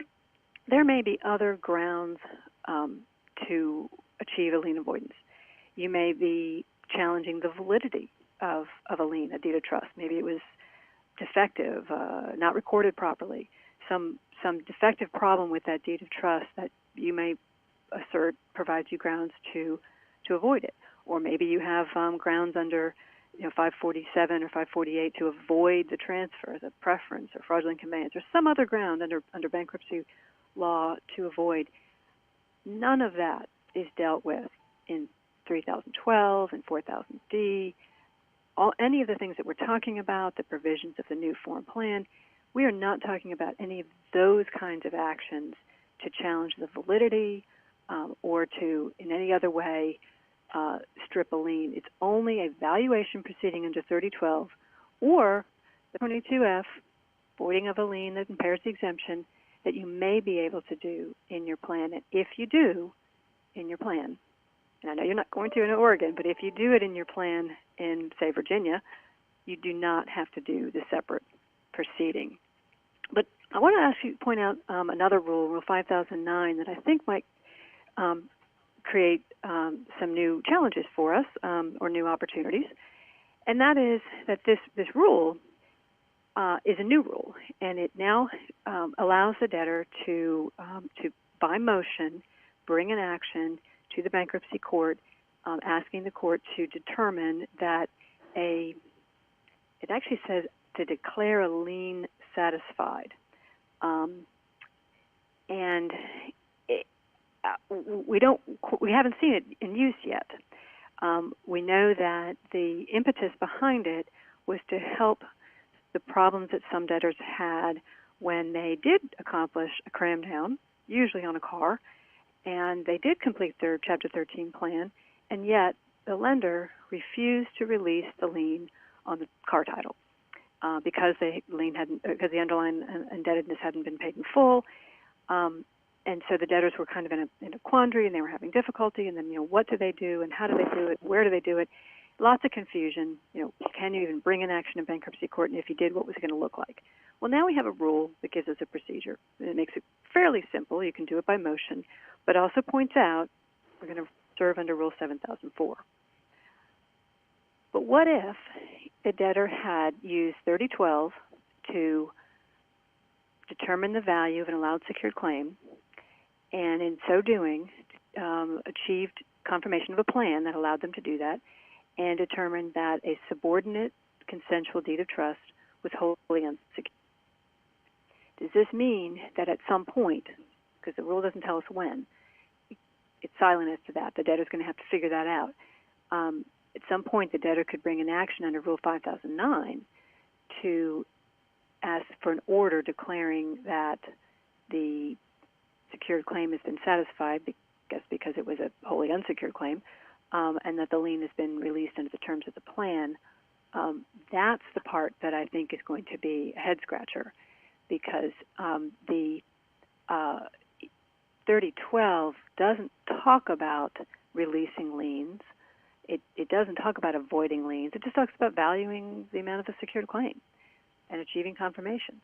there may be other grounds to achieve a lien avoidance. You may be challenging the validity of a lien, a deed of trust. Maybe it was defective, not recorded properly, some defective problem with that deed of trust that you may assert provides you grounds to avoid it. Or maybe you have grounds under 547 or 548 to avoid the transfer, the preference, or fraudulent conveyance, or some other ground under bankruptcy law to avoid. None of that is dealt with in 3012 and 4000D. Any of the things that we're talking about, the provisions of the new form plan, we are not talking about any of those kinds of actions to challenge the validity or to, in any other way, strip a lien. It's only a valuation proceeding under 3012 or the 22F, voiding of a lien that impairs the exemption, that you may be able to do in your plan. And if you do in your plan, and I know you're not going to in Oregon, but if you do it in your plan in, say, Virginia, you do not have to do the separate proceeding. But I want to point out another rule, Rule 5009, that I think might create some new challenges for us or new opportunities, and that is that this rule is a new rule, and it now allows the debtor to by motion, bring an action to the bankruptcy court, asking the court to determine that it actually says to declare a lien satisfied. And we haven't seen it in use yet. We know that the impetus behind it was to help the problems that some debtors had when they did accomplish a cram down, usually on a car, and they did complete their Chapter 13 plan, and yet the lender refused to release the lien on the car title because the underlying indebtedness hadn't been paid in full, and so the debtors were kind of in a quandary, and they were having difficulty. And then, what do they do, and how do they do it? Where do they do it? Lots of confusion. Can you even bring an action in bankruptcy court? And if you did, what was it going to look like? Well, now we have a rule that gives us a procedure. And it makes it fairly simple. You can do it by motion, but also points out we're going to serve under Rule 7004. But what if the debtor had used 3012 to determine the value of an allowed secured claim, and in so doing achieved confirmation of a plan that allowed them to do that, and determined that a subordinate consensual deed of trust was wholly unsecured? Does this mean that at some point, because the rule doesn't tell us when, it's silent as to that, the debtor's going to have to figure that out. At some point, the debtor could bring an action under Rule 5009 to ask for an order declaring that the secured claim has been satisfied, because it was a wholly unsecured claim, and that the lien has been released under the terms of the plan. That's the part that I think is going to be a head-scratcher, because the 3012 doesn't talk about releasing liens. It doesn't talk about avoiding liens. It just talks about valuing the amount of the secured claim and achieving confirmation.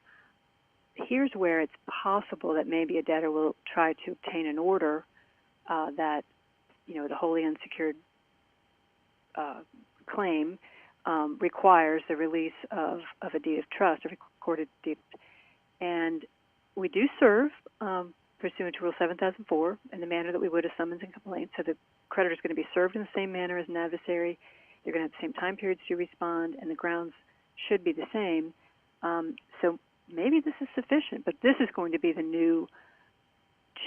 Here's where it's possible that maybe a debtor will try to obtain an order that, the wholly unsecured claim requires the release of a deed of trust, a recorded deed. And we do serve pursuant to Rule 7004 in the manner that we would a summons and complaint. So the creditor is going to be served in the same manner as an adversary. They're going to have the same time periods to respond, and the grounds should be the same. So maybe this is sufficient, but this is going to be the new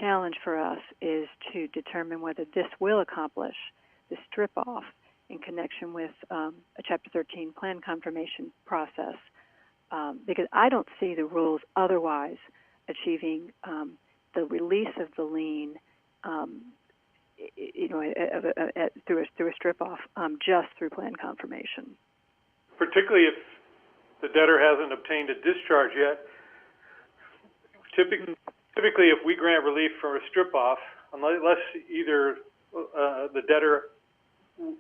challenge for us, is to determine whether this will accomplish the strip-off in connection with a Chapter 13 plan confirmation process, because I don't see the rules otherwise achieving the release of the lien, through a strip-off, just through plan confirmation. Particularly if the debtor hasn't obtained a discharge yet. Typically, if we grant relief for a strip-off, unless either the debtor,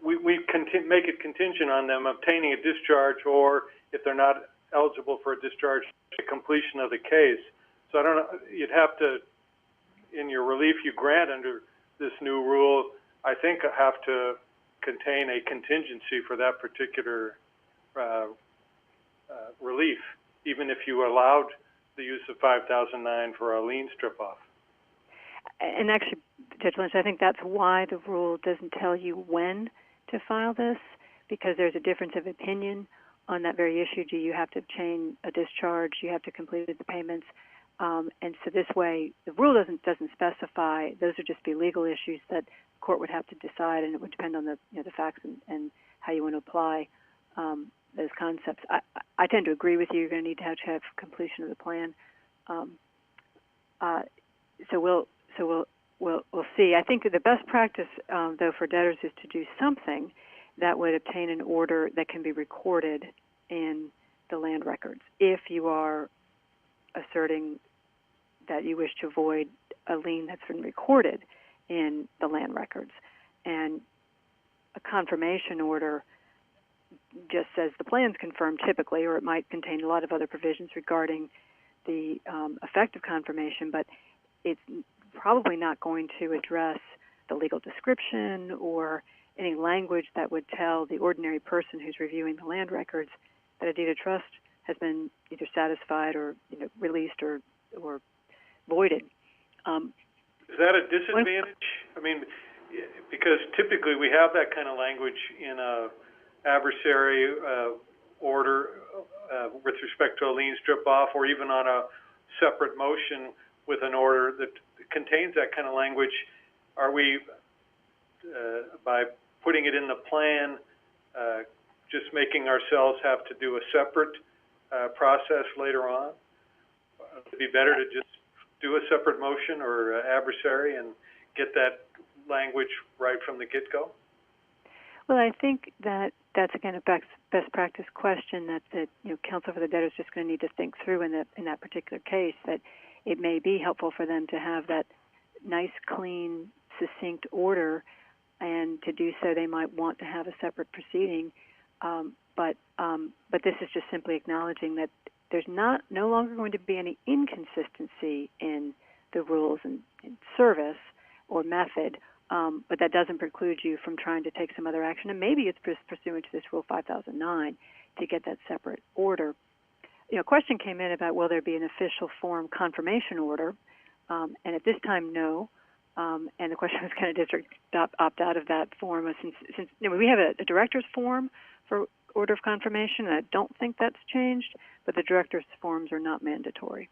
we make it contingent on them obtaining a discharge, or if they're not eligible for a discharge, the completion of the case. So I don't know, you'd have to, in your relief you grant under this new rule, I think have to contain a contingency for that particular relief, even if you allowed the use of 5009 for a lien strip-off. And actually, Judge Lynch, I think that's why the rule doesn't tell you when to file this, because there's a difference of opinion on that very issue. Do you have to obtain a discharge? You have to complete the payments. And so this way, the rule doesn't specify. Those would just be legal issues that the court would have to decide, and it would depend on the facts and how you want to apply those concepts. I tend to agree with you. You're going to need to have completion of the plan. So we'll see. I think the best practice, though, for debtors is to do something that would obtain an order that can be recorded in the land records. If you are asserting that you wish to avoid a lien that's been recorded in the land records, and a confirmation order just says the plan's confirmed typically, or it might contain a lot of other provisions regarding the effect of confirmation, but it's probably not going to address the legal description or any language that would tell the ordinary person who's reviewing the land records that a deed of trust has been either satisfied or released or voided. Is that a disadvantage? I mean, because typically we have that kind of language in a adversary order with respect to a lien strip-off, or even on a separate motion with an order that contains that kind of language. Are we, by putting it in the plan, just making ourselves have to do a separate process later on? Would it be better to just do a separate motion or adversary and get that language right from the get-go? Well, I think that's again a best practice question that counsel for the debtor is just going to need to think through in that particular case. That it may be helpful for them to have that nice, clean, succinct order, and to do so they might want to have a separate proceeding. But this is just simply acknowledging that there's no longer going to be any inconsistency in the rules and service or method, but that doesn't preclude you from trying to take some other action. And maybe it's pursuant to this Rule 5009 to get that separate order. A question came in about will there be an official form confirmation order, and at this time, no. And the question was, can a district opt out of that form? Since we have a director's form for order of confirmation, and I don't think that's changed, but the director's forms are not mandatory.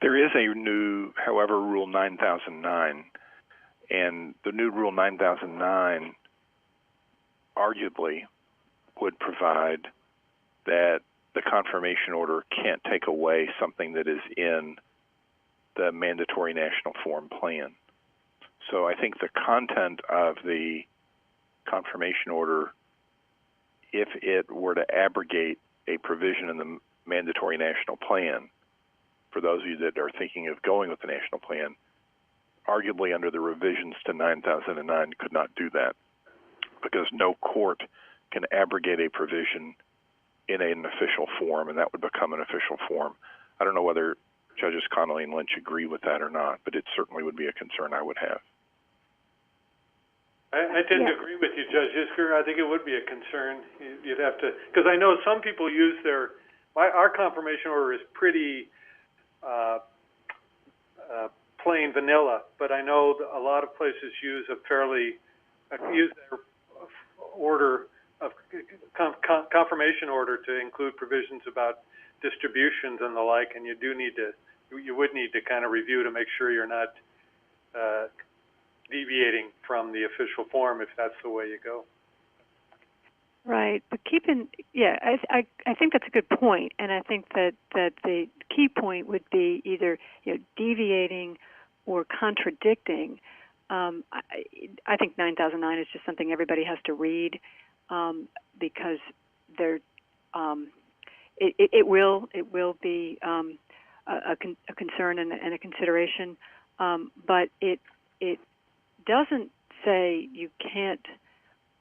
There is a new, however, Rule 9009, and the new Rule 9009 arguably would provide that the confirmation order can't take away something that is in the mandatory national form plan. So I think the content of the confirmation order, if it were to abrogate a provision in the mandatory national plan, for those of you that are thinking of going with the national plan, arguably under the revisions to 9009 could not do that, because no court can abrogate a provision in an official form, and that would become an official form. I don't know whether Judges Connolly and Lynch agree with that or not, but it certainly would be a concern I would have. I tend to agree with you, Judge Isker. I think it would be a concern. You'd have to, because I know some people use our confirmation order is pretty plain vanilla, but I know a lot of places use their order of confirmation order to include provisions about distributions and the like, and you would need to kind of review to make sure you're not deviating from the official form if that's the way you go. Right, but I think that's a good point, and I think that the key point would be either deviating or contradicting. I think 9009 is just something everybody has to read because they're it will be a concern and a consideration, but it doesn't say you can't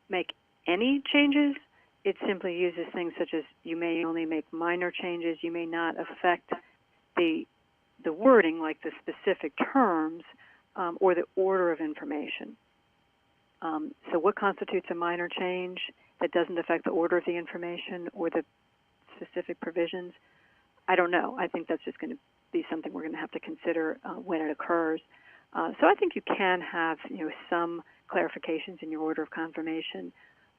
make any changes. It simply uses things such as you may only make minor changes, you may not affect the wording, like the specific terms or the order of information. So what constitutes a minor change that doesn't affect the order of the information or the specific provisions? I don't know. I think that's just going to be something we're going to have to consider when it occurs. So I think you can have some clarifications in your order of confirmation,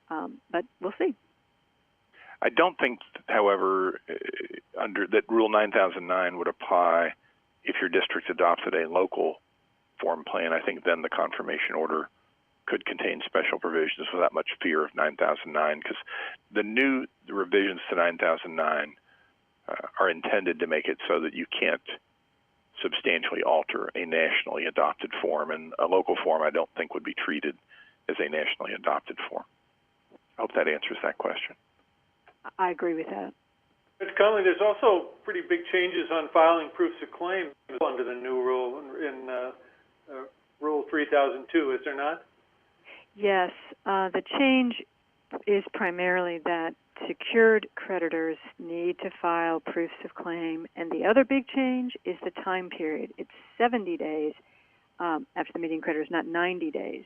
but we'll see. I don't think, however, under that Rule 9009 would apply if your district adopted a local form plan. I think then the confirmation order could contain special provisions without much fear of 9009, because the revisions to 9009 are intended to make it so that you can't substantially alter a nationally adopted form, and a local form I don't think would be treated as a nationally adopted form. I hope that answers that question. I agree with that. Mr. Conley, there's also pretty big changes on filing proofs of claim under the new rule in Rule 3002, is there not? Yes, the change is primarily that secured creditors need to file proofs of claim, and the other big change is the time period. It's 70 days after the meeting creditors, not 90 days.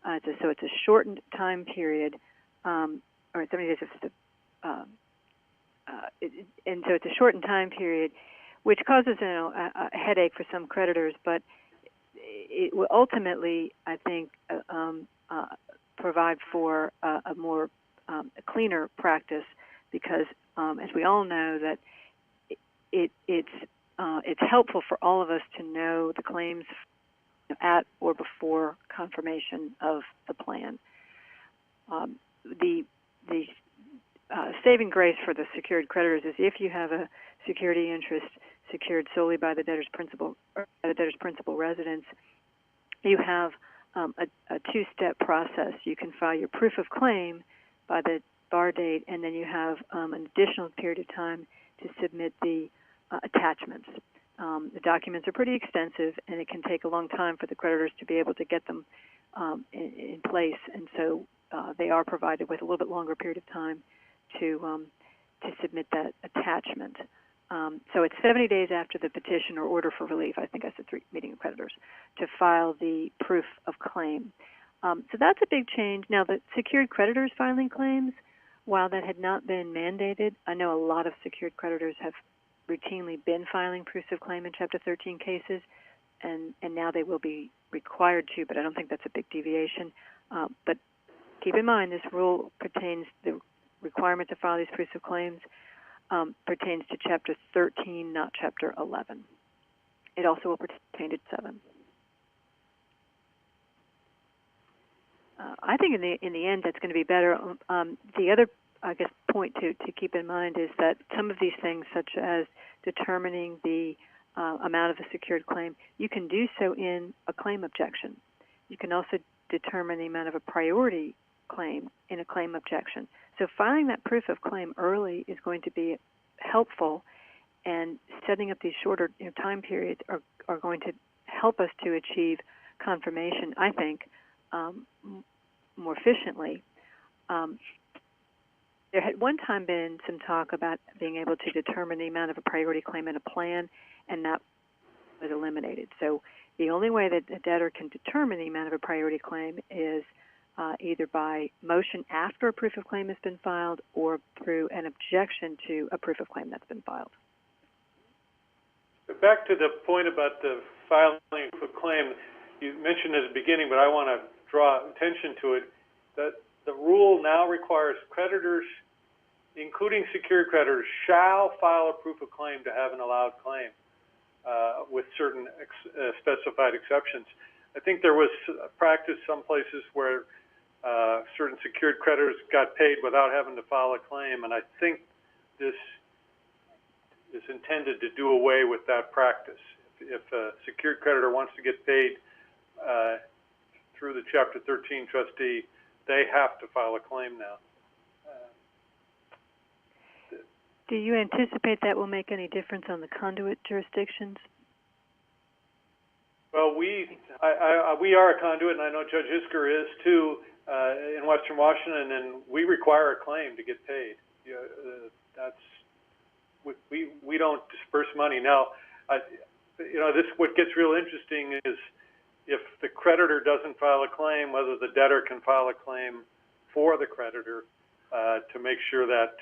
So it's a shortened time period, or 70 days after the and so it's a shortened time period, which causes a headache for some creditors, but it will ultimately, I think, provide for a more a cleaner practice, because as we all know, that it's helpful for all of us to know the claims at or before confirmation of the plan. The saving grace for the secured creditors is if you have a security interest secured solely by the debtor's principal residence, you have a two-step process. You can file your proof of claim by the bar date, and then you have an additional period of time to submit the attachments. The documents are pretty extensive, and it can take a long time for the creditors to be able to get them in place, and so they are provided with a little bit longer period of time to submit that attachment. So it's 70 days after the petition or order for relief, I think I said 3 meeting of creditors, to file the proof of claim. So that's a big change. Now, the secured creditors filing claims, while that had not been mandated, I know a lot of secured creditors have routinely been filing proofs of claim in Chapter 13 cases, and now they will be required to, but I don't think that's a big deviation. But keep in mind, this rule pertains, the requirement to file these proofs of claims pertains to Chapter 13, not Chapter 11. It also will pertain to 7. I think in the end that's going to be better. The other, I guess, point to keep in mind is that some of these things, such as determining the amount of a secured claim, you can do so in a claim objection. You can also determine the amount of a priority claim in a claim objection. So filing that proof of claim early is going to be helpful, and setting up these shorter time periods are going to help us to achieve confirmation, I think, more efficiently. There had one time been some talk about being able to determine the amount of a priority claim in a plan, and that was eliminated. So the only way that a debtor can determine the amount of a priority claim is either by motion after a proof of claim has been filed or through an objection to a proof of claim that's been filed. Back to the point about the filing of claim, you mentioned at the beginning, but I want to draw attention to it, that the rule now requires creditors, including secured creditors, shall file a proof of claim to have an allowed claim with certain specified exceptions. I think there was a practice some places where certain secured creditors got paid without having to file a claim, and I think this is intended to do away with that practice. If a secured creditor wants to get paid through the Chapter 13 trustee, they have to file a claim now. Do you anticipate that will make any difference on the conduit jurisdictions? Well, we are a conduit, and I know Judge Isker is too, in Western Washington, and we require a claim to get paid. We don't disperse money. Now, what gets real interesting is if the creditor doesn't file a claim, whether the debtor can file a claim for the creditor to make sure that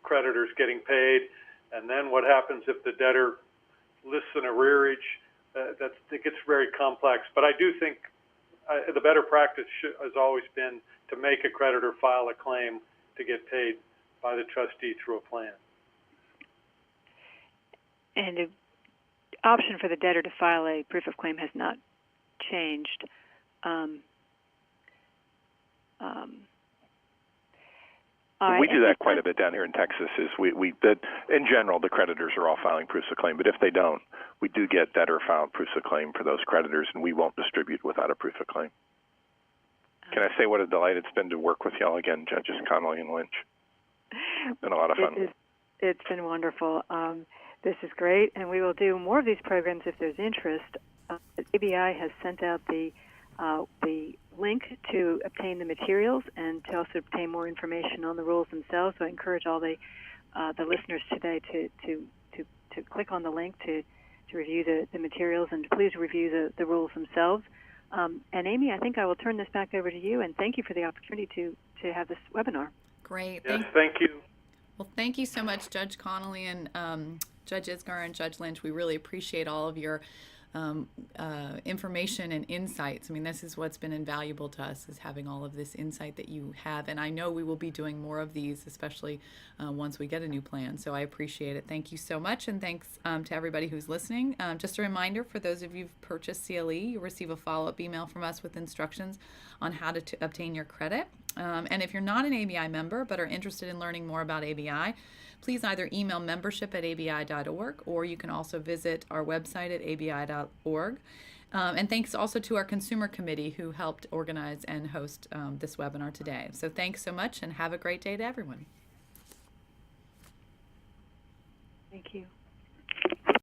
creditor's getting paid, and then what happens if the debtor lists an arrearage. It gets very complex. But I do think the better practice has always been to make a creditor file a claim to get paid by the trustee through a plan. And the option for the debtor to file a proof of claim has not changed. We do that quite a bit down here in Texas. In general, the creditors are all filing proofs of claim, but if they don't, we do get debtor-filed proofs of claim for those creditors, and we won't distribute without a proof of claim. Can I say what a delight it's been to work with y'all again, Judges Connolly and Lynch? It's been a lot of fun. It's been wonderful. This is great, and we will do more of these programs if there's interest. ABI has sent out the link to obtain the materials and to also obtain more information on the rules themselves. So I encourage all the listeners today to click on the link to review the materials and to please review the rules themselves. And Amy, I think I will turn this back over to you, and thank you for the opportunity to have this webinar. Great. Yes, thank you. Well, thank you so much, Judge Connolly and Judge Isker and Judge Lynch. We really appreciate all of your information and insights. I mean, this is what's been invaluable to us, is having all of this insight that you have. And I know we will be doing more of these, especially once we get a new plan. So I appreciate it. Thank you so much. And thanks to everybody who's listening. Just a reminder, for those of you who've purchased CLE, you'll receive a follow-up email from us with instructions on how to obtain your credit. And if you're not an ABI member but are interested in learning more about ABI, please either email membership@abi.org, or you can also visit our website at abi.org. And thanks also to our consumer committee who helped organize and host this webinar today. So thanks so much, and have a great day to everyone. Thank you.